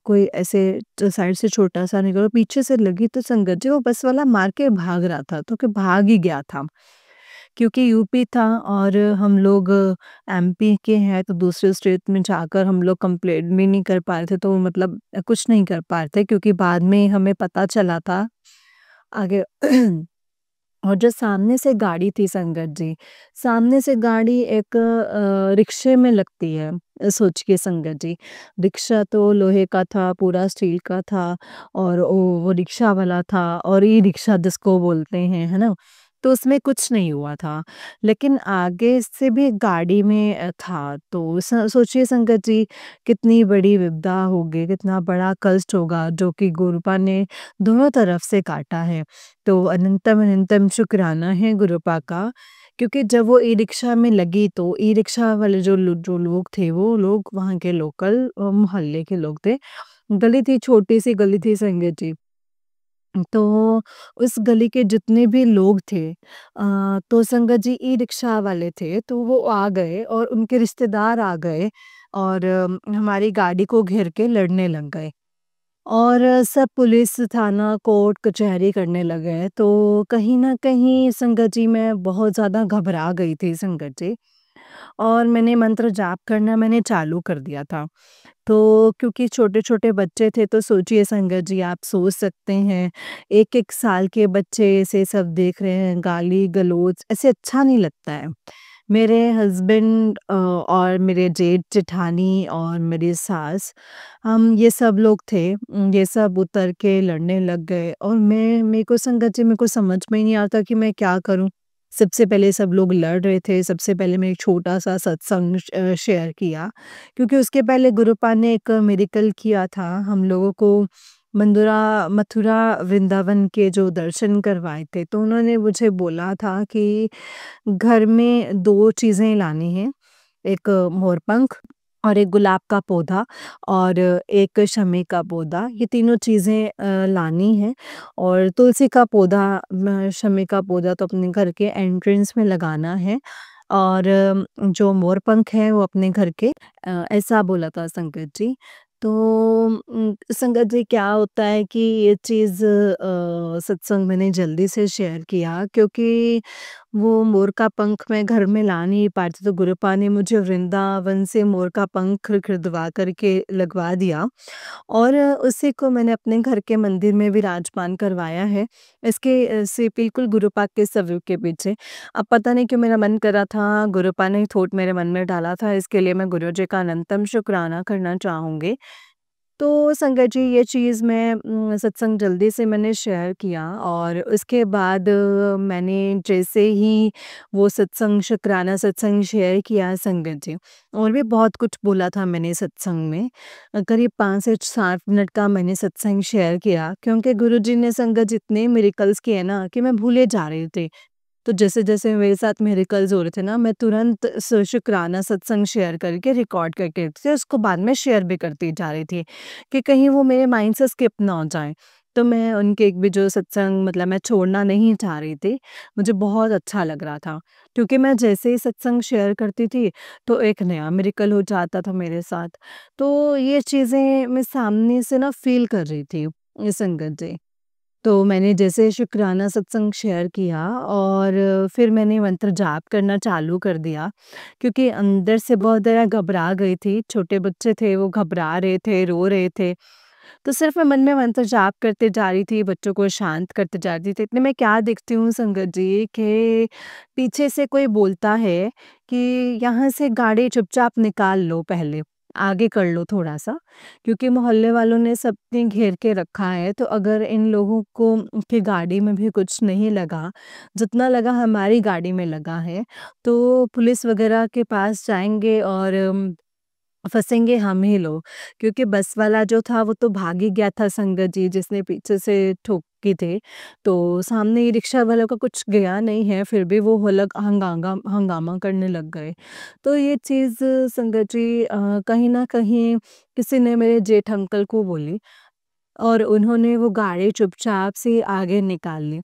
कोई ऐसे साइड से छोटा-सा निकला पीछे से लगी तो संगत जी वो बस वाला मार के भाग रहा था, तो कि भाग ही गया था। क्योंकि यूपी था और हम लोग एमपी के हैं तो दूसरे स्टेट में जाकर हम लोग कंप्लेंट भी नहीं कर पा रहे थे, तो मतलब कुछ नहीं कर पा रहे थे क्योंकि बाद में हमें पता चला था आगे और जो सामने से गाड़ी थी संगत जी, सामने से गाड़ी एक रिक्शे में लगती है। सोचिए संगत जी, रिक्शा तो लोहे का था, पूरा स्टील का था और वो रिक्शा वाला था और ई-रिक्शा जिसको बोलते हैं, है ना? तो उसमें कुछ नहीं हुआ था। लेकिन आगे से भी गाड़ी में था, तो सोचिए संगत जी कितनी बड़ी विपदा होगी, कितना बड़ा कष्ट होगा जो कि गुरुपा ने दोनों तरफ से काटा है। तो अनंतम अनंतम शुक्राना है गुरुपा का, क्योंकि जब वो ई-रिक्शा में लगी तो ई-रिक्शा वाले जो लोग थे वो लोग वहाँ के लोकल मोहल्ले के लोग थे। गली थी छोटी-सी गली थी संगत जी। तो उस गली के जितने भी लोग थे तो संगत जी ई-रिक्शा वाले थे तो वो आ गए और उनके रिश्तेदार आ गए और हमारी गाड़ी को घेर के लड़ने लग गए। और सब पुलिस, थाना, कोर्ट, कचहरी करने लगे, तो कहीं न कहीं संगत जी मैं बहुत ज़्यादा घबरा गई थी संगत जी। और मैंने मंत्र जाप करना मैंने चालू कर दिया था। तो क्योंकि छोटे-छोटे बच्चे थे तो सोचिए संगत जी आप सोच सकते हैं 1-1 साल के बच्चे ऐसे सब देख रहे हैं गाली-गलौज ऐसे अच्छा नहीं लगता है। मेरे हस्बैंड और मेरे जेठ-जेठानी और मेरी सास हम ये सब लोग थे ये सब उतर के लड़ने लग गए और मेरे को संगत जी मेरे को समझ में ही नहीं आता कि मैं क्या करूँ? सबसे पहले सब लोग लड़ रहे थे, सबसे पहले मैं एक छोटा-सा सत्संग शेयर किया क्योंकि उसके पहले गुरुपा ने एक मिरेकल किया था हम लोगों को मथुरा, वृंदावन के जो दर्शन करवाए थे, तो उन्होंने मुझे बोला था कि घर में 2 चीज़ें लानी हैं, एक मोरपंख और एक गुलाब का पौधा और एक शमी का पौधा, ये तीनों चीज़ें लानी हैं और तुलसी का पौधा शमी का पौधा तो अपने घर के एंट्रेंस में लगाना है और जो मोरपंख है वो अपने घर के ऐसा बोला था संगत जी। तो संगत जी क्या होता है कि ये चीज़ सत्संग मैंने जल्दी से शेयर किया क्योंकि वो मोर का पंख मैं घर में ला नहीं पाती तो गुरुपा ने मुझे वृंदावन से मोर का पंख खरीदवा करके लगवा दिया और उसी को मैंने अपने घर के मंदिर में विराजमान करवाया है। इसके से बिल्कुल गुरुपा के सहयोग के पीछे। अब पता नहीं क्यों मेरा मन कर रहा था, गुरुपा ने थॉट मेरे मन में डाला था, इसके लिए मैं गुरुजी का अनंतम शुक्राना करना चाहूँगी। तो संगत जी ये चीज़ मैं सत्संग जल्दी से मैंने शेयर किया और उसके बाद मैंने जैसे ही वो सत्संग शुकराना सत्संग शेयर किया संगत जी और भी बहुत कुछ बोला था मैंने सत्संग में करीब 5 से 7 मिनट का मैंने सत्संग शेयर किया क्योंकि गुरुजी ने संगत जितने मिरेकल्स किए ना कि मैं भूले जा रही थी। तो जैसे-जैसे मेरे साथ मिरेकल्स हो रहे थे ना, मैं तुरंत शुकराना सत्संग शेयर करके रिकॉर्ड करके रखती थी, उसको बाद में शेयर भी करती जा रही थी, कि कहीं वो मेरे माइंड से स्किप ना हो जाए। तो मैं उनके एक भी जो सत्संग मतलब मैं छोड़ना नहीं चाह रही थी, मुझे बहुत अच्छा लग रहा था। क्योंकि मैं जैसे ही सत्संग शेयर करती थी, तो एक नया मिरेकल हो जाता था मेरे साथ। तो ये चीज़ें मैं सामने से ना फ़ील कर रही थी, ये संगत जी। तो मैंने जैसे शुकराना सत्संग शेयर किया और फिर मैंने मंत्र जाप करना चालू कर दिया क्योंकि अंदर से बहुत ज़्यादा घबरा गई थी। छोटे बच्चे थे, वो घबरा रहे थे, रो रहे थे। तो सिर्फ़ मैं मन में मंत्र जाप करते जा रही थी, बच्चों को शांत करते जा रही थी। इतने में क्या देखती हूँ संगत जी कि पीछे से कोई बोलता है कि यहाँ से गाड़ी चुपचाप निकाल लो पहले, आगे कर लो थोड़ा-सा। क्योंकि मोहल्ले वालों ने सबने घेर के रखा है, तो अगर इन लोगों को की गाड़ी में भी कुछ नहीं लगा, जितना लगा हमारी गाड़ी में लगा है, तो पुलिस वगैरह के पास जाएँगे और फँसेंगे हम ही लोग। क्योंकि बस वाला जो था वो तो भाग ही गया था संगत जी, जिसने पीछे से ठोकी थी। तो सामने ई रिक्शा वालों का कुछ गया नहीं है, फिर भी वो अलग हंगामा करने लग गए। तो ये चीज़ संगत जी कहीं न कहीं किसी ने मेरे जेठ अंकल को बोली और उन्होंने वो गाड़ी चुपचाप से आगे निकाल ली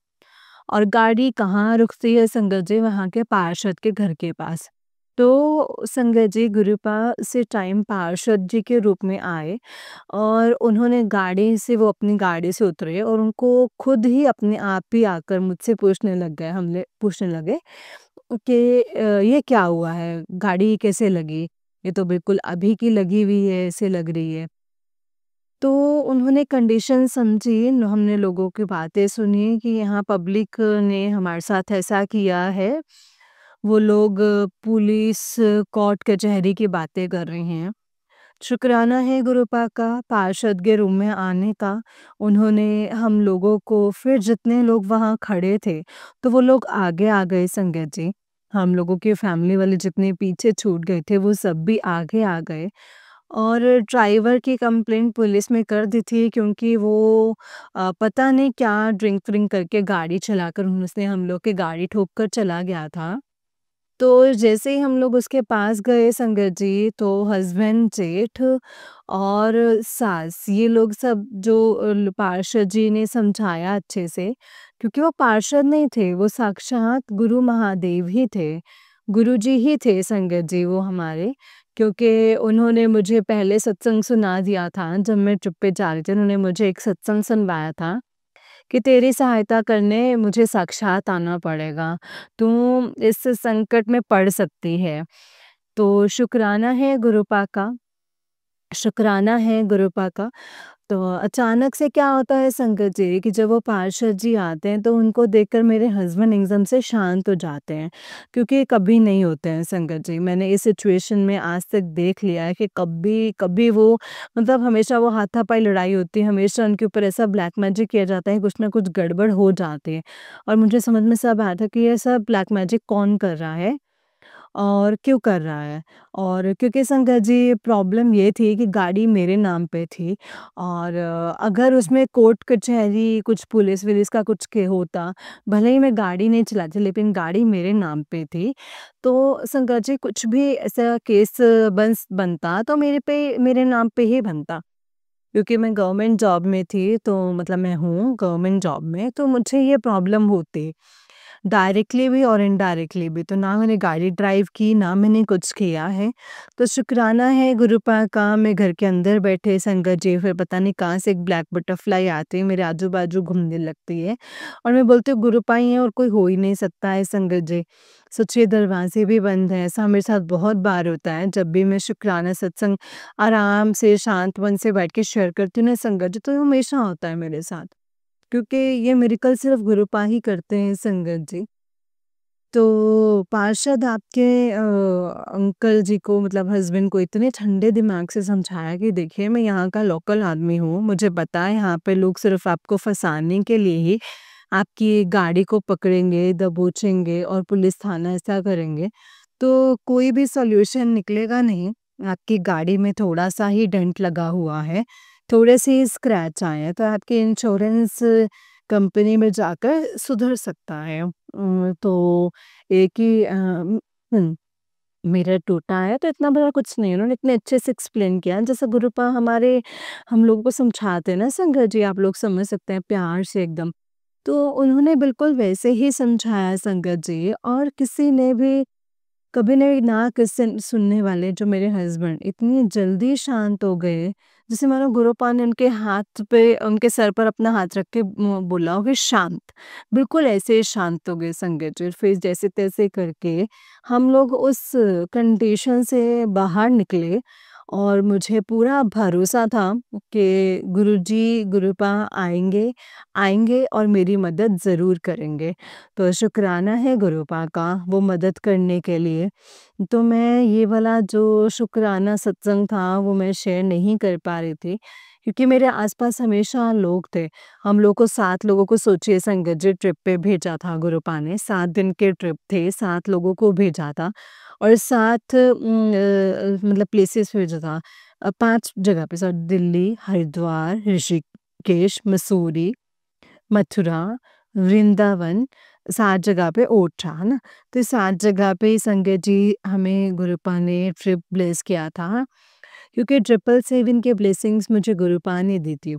और गाड़ी कहाँ रुकती है संगत जी वहाँ के पार्षद के घर के पास। तो संगत जी गुरुपा उसी टाइम पार्षद जी के रूप में आए और उन्होंने गाड़ी से वो अपनी गाड़ी से उतरे और उनको खुद ही अपने आप ही आकर मुझसे पूछने लगे कि ये क्या हुआ है? गाड़ी कैसे लगी? ये तो बिल्कुल अभी की लगी हुई है, ऐसे लग रही है। तो उन्होंने कंडीशन समझी, हमने लोगों की बातें सुनी कि यहाँ पब्लिक ने हमारे साथ ऐसा किया है। वो लोग पुलिस, कोर्ट कचहरी की बातें कर रहे हैं। शुक्राना है गुरुपा का पार्षद के रूम में आने का। उन्होंने हम लोगों को फिर जितने लोग वहाँ खड़े थे, तो वो लोग आगे आ गए संगत जी। हम लोगों के फैमिली वाले जितने पीछे छूट गए थे, वो सब भी आगे आ गए। और ड्राइवर की कंप्लेंट पुलिस में कर दी थी क्योंकि वो पता नहीं क्या ड्रिंक व्रिंक करके गाड़ी चलाकर उसने हम लोग की गाड़ी ठोक कर चला गया था। तो जैसे ही हम लोग उसके पास गए संगत जी, तो हस्बैंड, जेठ और सास ये लोग सब जो पार्षद जी ने समझाया अच्छे से क्योंकि वो पार्षद नहीं थे, वो साक्षात गुरु महादेव ही थे। गुरुजी ही थे संगत जी वो हमारे, क्योंकि उन्होंने मुझे पहले सत्संग सुना दिया था जब मैं चुप पे जा रही थी, उन्होंने मुझे एक सत्संग सुनवाया था कि तेरी सहायता करने मुझे साक्षात आना पड़ेगा, तू इस संकट में पड़ सकती है। तो शुक्राना है गुरुपा का। तो अचानक से क्या होता है संगत जी कि जब वो पार्षद जी आते हैं तो उनको देखकर मेरे हस्बैंड एकदम से शांत हो जाते हैं, क्योंकि कभी नहीं होते हैं संगत जी। मैंने इस सिचुएशन में आज तक देख लिया है कि कभी कभी वो मतलब हमेशा वो हाथापाई लड़ाई होती है, हमेशा उनके ऊपर ऐसा ब्लैक मैजिक किया जाता है, कुछ ना कुछ गड़बड़ हो जाती है। और मुझे समझ में सब आया था कि ये सब ब्लैक मैजिक कौन कर रहा है और क्यों कर रहा है। और क्योंकि संगत जी प्रॉब्लम ये थी कि गाड़ी मेरे नाम पे थी, और अगर उसमें कोर्ट कचहरी कुछ पुलिस-वुलिस का कुछ के होता, भले ही मैं गाड़ी नहीं चलाती लेकिन गाड़ी मेरे नाम पे थी। तो संगत जी कुछ भी ऐसा केस बनता तो मेरे नाम पे ही बनता। क्योंकि मैं गवर्नमेंट जॉब में थी, तो मतलब मैं हूँ गवर्नमेंट जॉब में, तो मुझे ये प्रॉब्लम होती। डायरेक्टली भी और इनडायरेक्टली भी, तो ना मैंने गाड़ी ड्राइव की, ना मैंने कुछ किया है। तो शुक्राना है गुरुपा का, मैं घर के अंदर बैठे संगत जी, फिर पता नहीं कहाँ से एक ब्लैक बटरफ्लाई आती है, मेरे आजू-बाजू घूमने लगती है और मैं बोलती हूँ गुरुपा ही है और कोई हो ही नहीं सकता है संगत जी। सोचिए दरवाज़े भी बंद हैं, ऐसा मेरे साथ बहुत बार होता है, जब भी मैं शुक्राना सत्संग आराम से शांत मन से बैठ के शेयर करती हूँ ना संगत जी, तो ये हमेशा होता है मेरे साथ। क्योंकि ये मिरेकल सिर्फ़ गुरुपा ही करते हैं संगत जी। तो पार्षद आपके अंकल जी को मतलब हस्बैंड को इतने ठंडे दिमाग से समझाया कि देखिए मैं यहाँ का लोकल आदमी हूँ, मुझे पता है यहाँ पे लोग सिर्फ़ आपको फँसाने के लिए ही आपकी गाड़ी को पकड़ेंगे, दबोचेंगे और पुलिस थाना ऐसा करेंगे। तो कोई भी सॉल्यूशन निकलेगा नहीं, आपकी गाड़ी में थोड़ा-सा ही डेंट लगा हुआ है, थोड़े से ही स्क्रैच आए हैं, तो आपके इंश्योरेंस कंपनी में जाकर सुधर सकता है। तो एक ही मिरर टूटा है तो इतना बड़ा कुछ नहीं है। उन्होंने इतने अच्छे से एक्सप्लेन किया जैसे गुरुपा हमारे हम लोगों को समझाते हैं ना संगत जी, आप लोग समझ सकते हैं प्यार से एकदम। तो उन्होंने बिल्कुल वैसे ही समझाया संगत जी, और किसी ने भी कभी नहीं ना किसी सुनने वाले जो मेरे हस्बैंड इतनी जल्दी शांत हो गए, जैसे मानो गुरुपा ने उनके हाथ पे उनके सर पर अपना हाथ रख के बोला हो कि शांत। बिल्कुल ऐसे ही शांत हो गए संगत जी, फिर जैसे-तैसे करके हम लोग उस कंडीशन से बाहर निकले, और मुझे पूरा भरोसा था कि गुरुजी, गुरुपा आएँगे, आएँगे और मेरी मदद ज़रूर करेंगे। तो शुक्राना है गुरुपा का वो मदद करने के लिए। तो मैं ये वाला जो शुक्राना सत्संग था वो मैं शेयर नहीं कर पा रही थी, क्योंकि मेरे आस-पास हमेशा लोग थे। हम लोग को 7 लोगों को सोचिए संगत जी ट्रिप पे भेजा था गुरुपा ने, 7 दिन के ट्रिप थे, 7 लोगों को भेजा था और 7 मतलब प्लेसेस भेजा था। 5 जगह पे सॉरी, दिल्ली, हरिद्वार, ऋषिकेश, मसूरी, मथुरा, वृंदावन, 7 जगह पे ओरछा, है ना? तो 7 जगह पे संगत जी हमें गुरुपा ने ट्रिप ब्लेस किया था, क्योंकि 777 के ब्लेसिंग्स मुझे गुरुपा ने दी थी।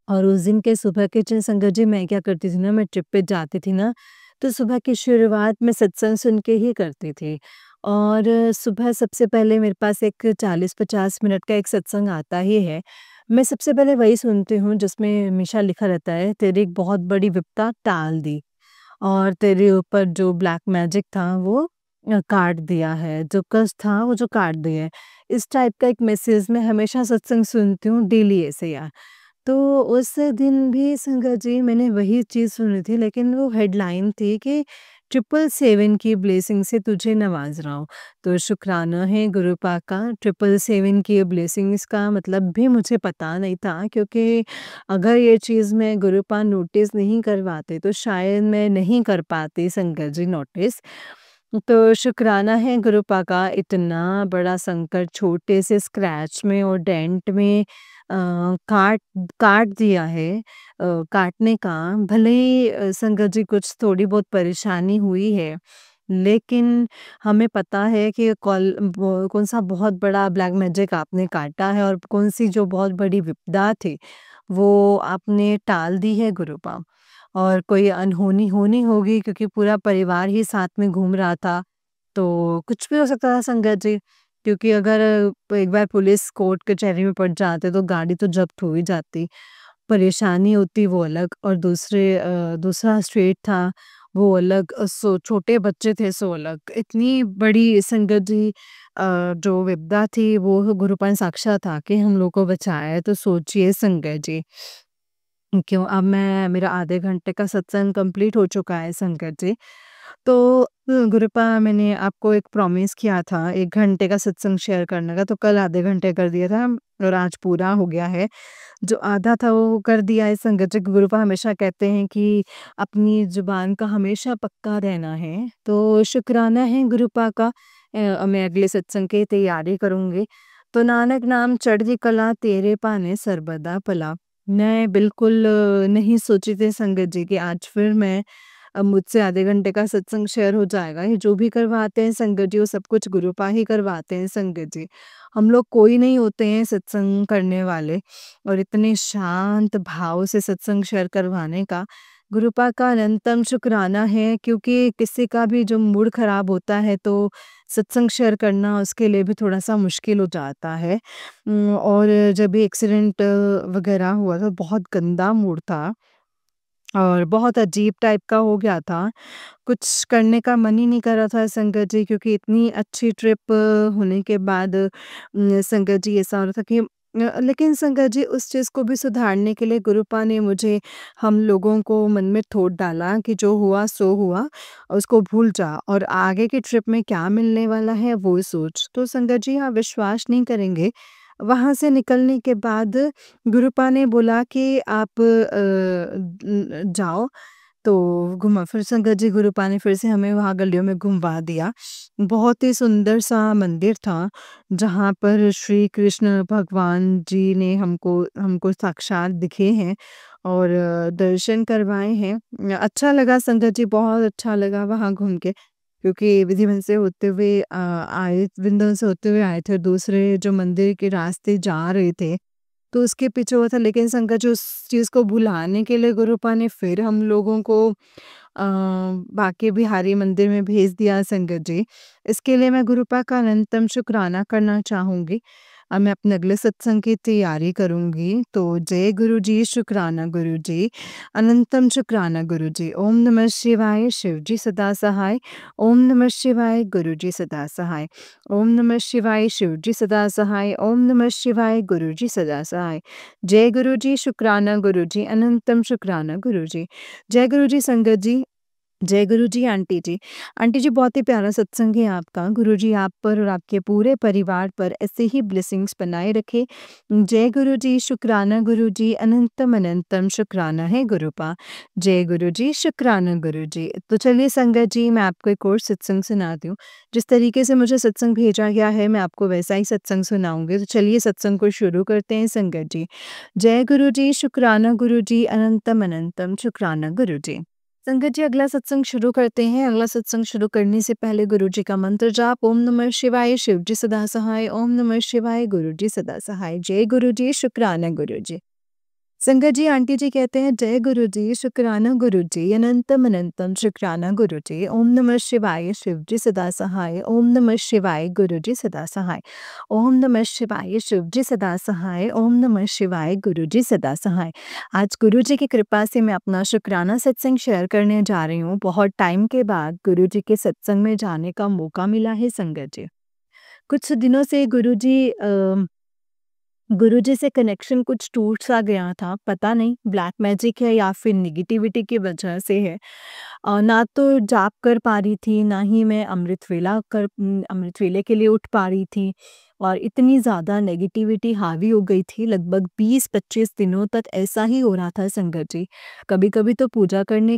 और उस दिन के सुबह के च संगत जी मैं क्या करती थी ना, मैं ट्रिप पे जाती थी ना, तो सुबह की शुरुआत मैं सत्संग सुन के ही करती थी। और सुबह सबसे पहले मेरे पास एक 40-50 मिनट का एक सत्संग आता ही है। मैं सबसे पहले वही सुनती हूँ जिसमें हमेशा लिखा रहता है, तेरी एक बहुत बड़ी विपदा टाल दी और तेरे ऊपर जो ब्लैक मैजिक था वो काट दिया है, जो कष्ट था वो जो काट दिया है। इस टाइप का एक मैसेज मैं हमेशा सत्संग सुनती हूँ डेली ऐसे यार। तो उस दिन भी संगत जी मैंने वही चीज़ सुनी थी, लेकिन वो हेडलाइन थी कि 777 की ब्लेसिंग से तुझे नवाज़ रहा हूँ। तो शुक्राना है गुरुपा का, 777 की ब्लेसिंग्स का मतलब भी मुझे पता नहीं था, क्योंकि अगर ये चीज़ मैं गुरुपा नोटिस नहीं करवाते तो शायद मैं नहीं कर पाती संगत जी नोटिस। तो शुक्राना है गुरुपा का, इतना बड़ा संकट छोटे से स्क्रैच में और डेंट में काट काट दिया है। काटने का भले ही संगत जी कुछ थोड़ी बहुत परेशानी हुई है, लेकिन हमें पता है कि कौन-सा बहुत बड़ा ब्लैक मैजिक आपने काटा है और कौन-सी जो बहुत बड़ी विपदा थी, वो आपने टाल दी है गुरुपा। और कोई अनहोनी होनी होगी क्योंकि पूरा परिवार ही साथ में घूम रहा था, तो कुछ भी हो सकता था संगत जी। क्योंकि अगर एक बार पुलिस कोर्ट कचहरी में पड़ जाते तो गाड़ी तो ज़ब्त हो ही जाती। परेशानी होती वो अलग, और दूसरा स्ट्रेट था, वो अलग, सो छोटे बच्चे थे सो अलग। इतनी बड़ी संगत जी, जो विपदा थी वो गुरुपन साक्षात आके हम लोग को बचाया। तो सोचिए संगत जी, क्यों अब मैं मेरा आधे घंटे का सत्संग कंप्लीट हो चुका है संगत जी। तो गुरुपा मैंने आपको एक प्रॉमिस किया था 1 घंटे का सत्संग शेयर करने का, तो कल आधे घंटे कर दिया था और आज पूरा हो गया है। जो आधा था वो कर दिया है संगत जी। गुरुपा हमेशा कहते हैं कि अपनी ज़ुबान का हमेशा पक्का रहना है, तो शुक्राना है गुरुपा का। मैं अगले सत्संग की तैयारी करूँगी। तो नानक नाम चढ़दी कला तेरे भाने सर्वदा भला। मैं बिल्कुल नहीं सोची थी संगत जी कि आज फिर मैं मुझसे आधे घंटे का सत्संग शेयर हो जाएगा। ये जो भी करवाते हैं संगत जी, वो सब कुछ गुरुपा ही करवाते हैं संगत जी। हम लोग कोई नहीं होते हैं सत्संग करने वाले, और इतने शांत भाव से सत्संग शेयर करवाने का गुरुपा का अनंतम शुक्राना है। क्योंकि किसी का भी जो मूड खराब होता है तो सत्संग शेयर करना उसके लिए भी थोड़ा-सा मुश्किल हो जाता है। और जब ये एक्सीडेंट वगैरह हुआ था, बहुत गंदा मूड था और बहुत अजीब टाइप का हो गया था। कुछ करने का मन ही नहीं कर रहा था संगत जी, क्योंकि इतनी अच्छी ट्रिप होने के बाद संगत जी ऐसा हो रहा था कि लेकिन संगत जी उस चीज़ को भी सुधारने के लिए गुरुपा ने मुझे, हम लोगों को मन में थोप डाला कि जो हुआ सो हुआ, उसको भूल जा और आगे की ट्रिप में क्या मिलने वाला है वो सोच। तो संगत जी आप विश्वास नहीं करेंगे, वहाँ से निकलने के बाद गुरुपा ने बोला कि आप जाओ। तो घुमा फिर संगत जी, गुरुपा ने फिर से हमें वहाँ गलियों में घुमवा दिया। बहुत ही सुंदर सा मंदिर था, जहाँ पर श्री कृष्ण भगवान जी ने हमको हमको साक्षात दिखे हैं और दर्शन करवाए हैं। अच्छा लगा संगत जी, बहुत अच्छा लगा वहाँ घूम के, क्योंकि विधिवन से होते हुए आए, वृंदावन से होते हुए आए थे, दूसरे जो मंदिर के रास्ते जा रहे थे, तो उसके पीछे हुआ था। लेकिन संगत जी उस चीज़ को भुलाने के लिए गुरुपा ने फिर हम लोगों को बांके बिहारी मंदिर में भेज दिया संगत जी। इसके लिए मैं गुरुपा का अनंतम शुक्राना करना चाहूँगी। अब मैं अपने अगले सत्संग की तैयारी करूँगी। तो जय गुरु जी, शुक्राना गुरु जी, अनंतम शुक्राना गुरु जी। ओम नमः शिवाय, शिव जी सदा सहाय। ओम नमः शिवाय, गुरु जी सदा सहाय। ओम नमः शिवाय, शिव जी सदा सहाय। ओम नमः शिवाय, गुरु जी सदा सहाय। जय गुरु जी, शुक्राना गुरु जी, अनंतम शुक्राना गुरु जी। जय गुरु जी संगत जी। जय गुरु जी आंटी जी। आंटी जी बहुत ही प्यारा सत्संग है आपका। गुरु जी आप पर और आपके पूरे परिवार पर ऐसे ही ब्लेसिंग्स बनाए रखे। जय गुरु जी, शुक्राना गुरु जी, अनंतम अनंतम शुक्राना है गुरुपा। जय गुरु जी, शुक्राना गुरु जी। तो चलिए संगत जी, मैं आपको एक और सत्संग सुनाती हूँ। जिस तरीके से मुझे सत्संग भेजा गया है, मैं आपको वैसा ही सत्संग सुनाऊँगी। तो चलिए सत्संग को शुरू करते हैं संगत जी। जय गुरु जी, शुक्राना गुरु जी, अनंतम अनंतम शुक्राना गुरु जी। संगत जी अगला सत्संग शुरू करते हैं। अगला सत्संग शुरू करने से पहले गुरु जी का मंत्र जाप। ओम नमः शिवाय, शिव जी सदा सहाय। ओम नमः शिवाय, गुरु जी सदा सहाय। जय गुरु जी, शुक्राना गुरु जी। संगत जी आंटी जी कहते हैं जय गुरु जी, शुक्राना गुरु जी, अनंतम अनंतम शुक्राना गुरु जी। ओम नमः शिवाय, शिव जी सदा सहाय। ओम नमः शिवाय, गुरु जी सदा सहाय। ओम नमः शिवाय, शिव जी सदा सहाय। ओम नमः शिवाय, गुरु जी सदा सहाय। आज गुरु जी की कृपा से मैं अपना शुक्राना सत्संग शेयर करने जा रही हूँ। बहुत टाइम के बाद गुरु जी के सत्संग में जाने का मौका मिला है संगत जी। कुछ दिनों से गुरुजी से कनेक्शन कुछ टूट सा गया था, पता नहीं ब्लैक मैजिक है या फिर नेगेटिविटी की वजह से है। ना तो जाप कर पा रही थी, ना ही मैं अमृत वेले के लिए उठ पा रही थी, और इतनी ज़्यादा नेगेटिविटी हावी हो गई थी। लगभग 20-25 दिनों तक ऐसा ही हो रहा था संगत जी। कभी-कभी तो पूजा करने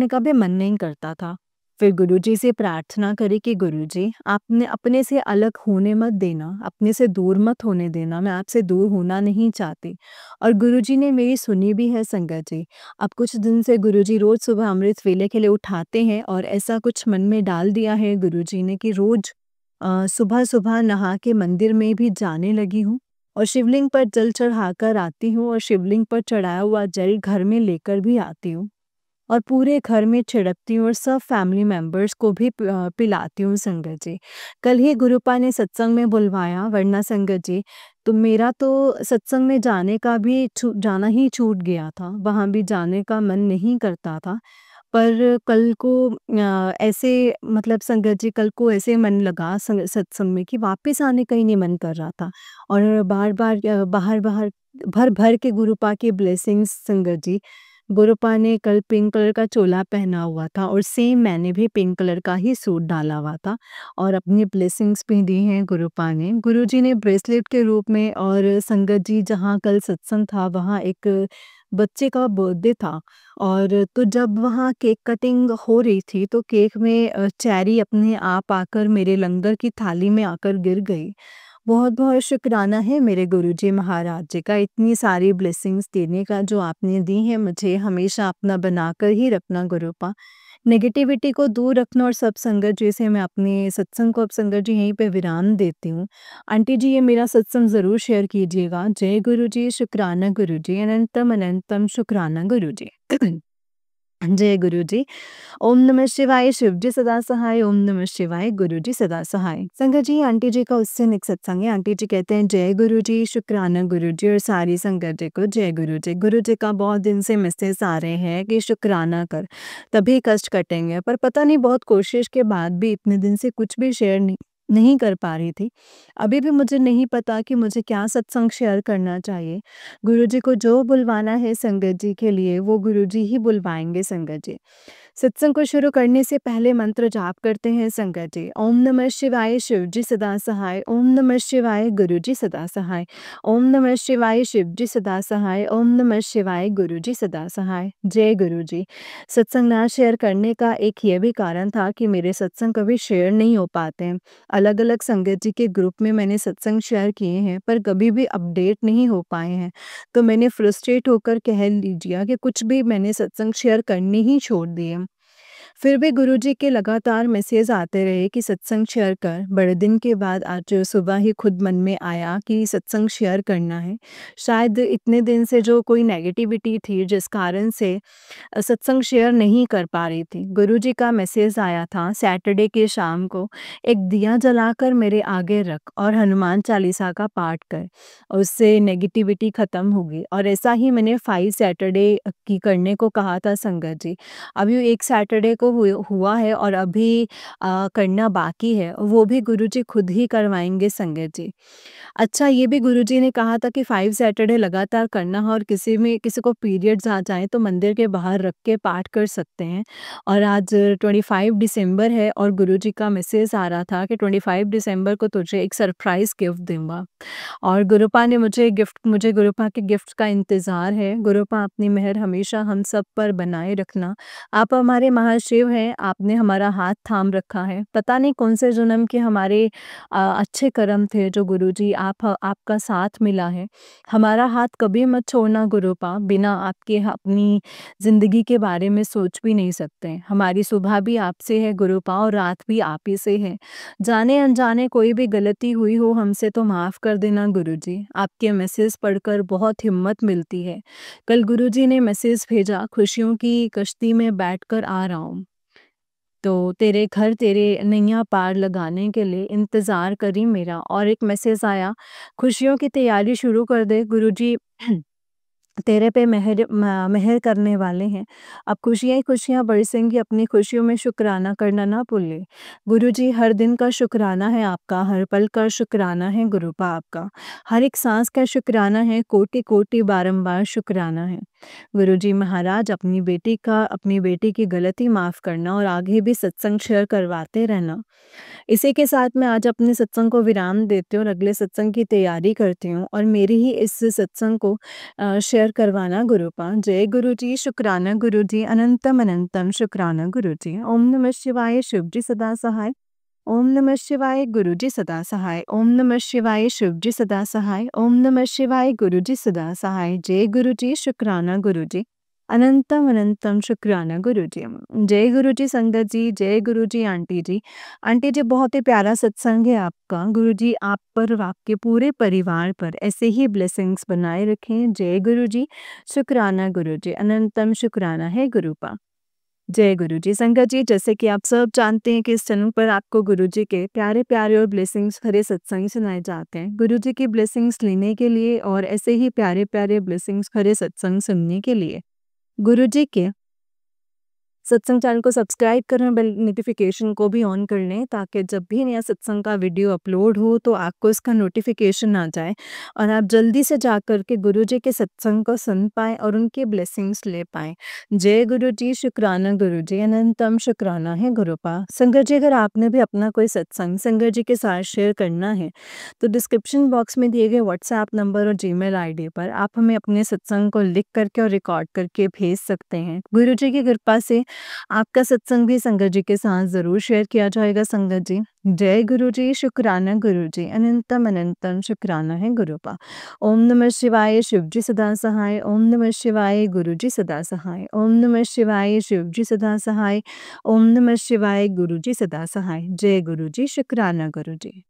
का भी मन नहीं करता था। फिर गुरुजी से प्रार्थना करी कि गुरुजी आपने अपने से अलग होने मत देना, अपने से दूर मत होने देना, मैं आपसे दूर होना नहीं चाहती। और गुरुजी ने मेरी सुनी भी है संगत जी। अब कुछ दिन से गुरुजी रोज़ सुबह अमृत वेले के लिए उठाते हैं, और ऐसा कुछ मन में डाल दिया है गुरुजी ने कि रोज़ सुबह-सुबह नहा के मंदिर में भी जाने लगी हूँ, और शिवलिंग पर जल चढ़ाकर आती हूँ, और शिवलिंग पर चढ़ाया हुआ जल घर में लेकर भी आती हूँ। और पूरे घर में छिड़कती हूँ और सब फैमिली मेंबर्स को भी पिलाती हूँ संगत जी। कल ही गुरुपा ने सत्संग में बुलवाया, वरना संगत जी तो मेरा तो सत्संग में जाने का भी जाना ही छूट गया था। वहाँ भी जाने का मन नहीं करता था। पर कल को ऐसे मतलब संगत जी कल को ऐसे मन लगा सत्संग में कि वापस आने का ही नहीं मन कर रहा था। और बार-बार बाहर-बाहर भर-भर के गुरुपा की ब्लेसिंग्स संगत जी। गुरुपा ने कल पिंक कलर का चोला पहना हुआ था और सेम मैंने भी पिंक कलर का ही सूट डाला हुआ था और अपनी ब्लेसिंग्स भी दी हैं गुरुपा ने। गुरुजी ने ब्रेसलेट के रूप में और संगत जी जहाँ कल सत्संग था वहाँ एक बच्चे का बर्थडे था और तो जब वहाँ केक कटिंग हो रही थी तो केक में चेरी अपने आप आकर मेरे लंगर की थाली में आकर गिर गई। बहुत-बहुत शुक्राना है मेरे गुरुजी महाराज जी का इतनी सारी ब्लेसिंग्स देने का जो आपने दी हैं मुझे हमेशा अपना बनाकर ही रखना गुरुपा। नेगेटिविटी को दूर रखना और सब संगत जी से मैं अपने सत्संग को अब संगत जी यहीं पे विराम देती हूँ। आंटी जी ये मेरा सत्संग ज़रूर शेयर कीजिएगा। जय गुरुजी, शुक्राना गुरुजी, अनंतम अनंतम शुक्राना गुरुजी। जय गुरुजी। ओम नमः शिवाय, शिव जी सदा सहाय, ओम नमः शिवाय, गुरु जी सदा सहाय। संगत जी आंटी जी का उससे नेक्स्ट सत्संग है। आंटी जी कहते हैं जय गुरु जी, शुक्राना गुरु जी और सारी संगत जी को जय गुरु जी। गुरु जी का बहुत दिन से मैसेज आ रहे हैं कि शुक्राना कर, तभी कष्ट कटेंगे। पर पता नहीं बहुत कोशिश के बाद भी इतने दिन से कुछ भी शेयर नहीं कर पा रही थी। अभी भी मुझे नहीं पता कि मुझे क्या सत्संग शेयर करना चाहिए। गुरुजी को जो बुलवाना है संगत जी के लिए वो गुरुजी ही बुलवाएंगे संगत जी। सत्संग को शुरू करने से पहले मंत्र जाप करते हैं संगत जी। ओम नमः शिवाय, शिव जी सदा सहाय, ओम नमः शिवाय, गुरु जी सदा सहाय, ओम नमः शिवाय, शिव जी सदा सहाय, ओम नमः शिवाय, गुरु जी सदा सहाय। जय गुरु जी। सत्संग ना शेयर करने का एक ये भी कारण था कि मेरे सत्संग कभी शेयर नहीं हो पाते हैं। अलग अलग संगत जी के ग्रुप में मैंने सत्संग शेयर किए हैं पर कभी भी अपडेट नहीं हो पाए हैं। तो मैंने फ्रस्ट्रेट होकर कह लीजिए कि कुछ भी मैंने सत्संग शेयर करने ही छोड़ दिए। फिर भी गुरुजी के लगातार मैसेज आते रहे कि सत्संग शेयर कर। बड़े दिन के बाद आज सुबह ही खुद मन में आया कि सत्संग शेयर करना है। शायद इतने दिन से जो कोई नेगेटिविटी थी जिस कारण से सत्संग शेयर नहीं कर पा रही थी। गुरुजी का मैसेज आया था सैटरडे की शाम को, एक दिया जलाकर मेरे आगे रख और हनुमान चालीसा का पाठ कर, उससे नेगेटिविटी खत्म होगी। और ऐसा ही मैंने 5 सैटरडे की करने को कहा था संगत जी। अभी 1 सैटरडे को हुआ है और अभी करना बाकी है, वो भी गुरुजी खुद ही करवाएँगे संगत जी। अच्छा ये भी गुरुजी ने कहा था कि 5 सैटरडे लगातार करना है और किसी को पीरियड्स आ जाएँ तो मंदिर के बाहर रख के पाठ कर सकते हैं। और आज 25 दिसंबर है और गुरुजी का मैसेज आ रहा था कि 25 दिसंबर को तुझे एक सरप्राइज़ गिफ्ट दूँगा। और गुरुपा ने मुझे गुरुपा के गिफ्ट का इंतज़ार है। गुरुपा अपनी मेहर हमेशा हम सब पर बनाए रखना। आप हमारे महाशिव हैं, आपने हमारा हाथ थाम रखा है। पता नहीं कौन से जन्म के हमारे अच्छे कर्म थे जो गुरुजी आपका साथ मिला है। हमारा हाथ कभी मत छोड़ना गुरुपा, बिना आपके अपनी ज़िंदगी के बारे में सोच भी नहीं सकते। हमारी सुबह भी आपसे है गुरुपा और रात भी आप ही से है। जाने-अनजाने कोई भी गलती हुई हो हमसे तो माफ़ कर देना गुरुजी। आपके मैसेज पढ़कर बहुत हिम्मत मिलती है। कल गुरुजी ने मैसेज भेजा खुशियों की कश्ती में बैठकर आ रहा हूँ। तो तेरे घर तेरे नैया पार लगाने के लिए इंतज़ार करी मेरा। और एक मैसेज आया खुशियों की तैयारी शुरू कर दे गुरुजी तेरे पे मेहर करने वाले हैं। अब खुशियाँ ही खुशियाँ बरसेंगी, अपनी खुशियों में शुक्राना करना ना भूलें। गुरुजी हर दिन का शुक्राना है आपका, हर पल का शुक्राना है गुरुपा आपका। हर एक साँस का शुक्राना है, कोटि-कोटि बारंबार शुक्राना है। गुरुजी महाराज अपनी बेटी की गलती माफ़ करना और आगे भी सत्संग शेयर करवाते रहना। इसी के साथ मैं आज अपने सत्संग को विराम देती हूँ और अगले सत्संग की तैयारी करती हूँ और मेरी ही इस सत्संग को शेयर करवाना गुरुपा। जय गुरु जी, शुक्राना गुरु जी, अनंतम अनंतम शुक्राना गुरु जी। ओम नमः शिवाय, शिव जी सदा सहाय। ओम नमः शिवाय, गुरु जी सदा सहाय। ओम नमः शिवाय, शिव जी सदा सहाय। ओम नमः शिवाय, गुरु जी सदा सहाय। जय गुरु जी, शुक्राना गुरु जी। अनंतम अनंतम शुक्राना गुरु जी। जय गुरु जी संगत जी, जय गुरु जी आंटी जी। आंटी जी बहुत ही प्यारा सत्संग है आपका। गुरु जी आप पर और आपके पूरे परिवार पर ऐसे ही ब्लेसिंग्स बनाए रखें। जय गुरु जी, शुक्राना गुरु जी, अनंतम शुक्राना है गुरुपा। जय गुरु जी। संगत जी जैसे कि आप सब जानते हैं कि इस चैनल पर आपको गुरु जी के प्यारे-प्यारे और ब्लेसिंग्स भरे सत्संग सुनाए जाते हैं। गुरु जी की ब्लेसिंग्स लेने के लिए और ऐसे ही प्यारे-प्यारे ब्लेसिंग्स भरे सत्संग सुनने के लिए गुरु जी के सत्संग चैनल को सब्सक्राइब करें, बेल नोटिफिकेशन को भी ऑन कर लें ताकि जब भी नया सत्संग का वीडियो अपलोड हो तो आपको इसका नोटिफिकेशन आ जाए और आप जल्दी से जा कर के गुरु जी के सत्संग को सुन पाएँ और उनकी ब्लेसिंग्स ले पाएँ। जय गुरु जी, शुक्राना गुरु जी, अनंतम शुक्राना है गुरुपा। संगत जी, अगर आपने भी अपना कोई सत्संग संगत जी के साथ शेयर करना है तो डिस्क्रिप्शन बॉक्स में दिए गए व्हाट्सएप नंबर और जीमेल आईडी पर आप हमें अपने सत्संग को लिख करके और रिकॉर्ड करके भेज सकते हैं। गुरु जी की कृपा से आपका सत्संग भी संगत जी के साथ ज़रूर शेयर किया जाएगा संगत जी। जय गुरु जी, शुक्राना गुरु जी, अनंतम अनंतम शुक्राना है गुरुपा। ओम नमः शिवाय, शिव जी सदा सहाय। ओम नमः शिवाय, गुरु जी सदा सहाय। ओम नमः शिवाय, शिव जी सदा सहाय। ओम नमः शिवाय, गुरु जी सदा सहाय। जय गुरु जी, शुक्राना गुरु जी।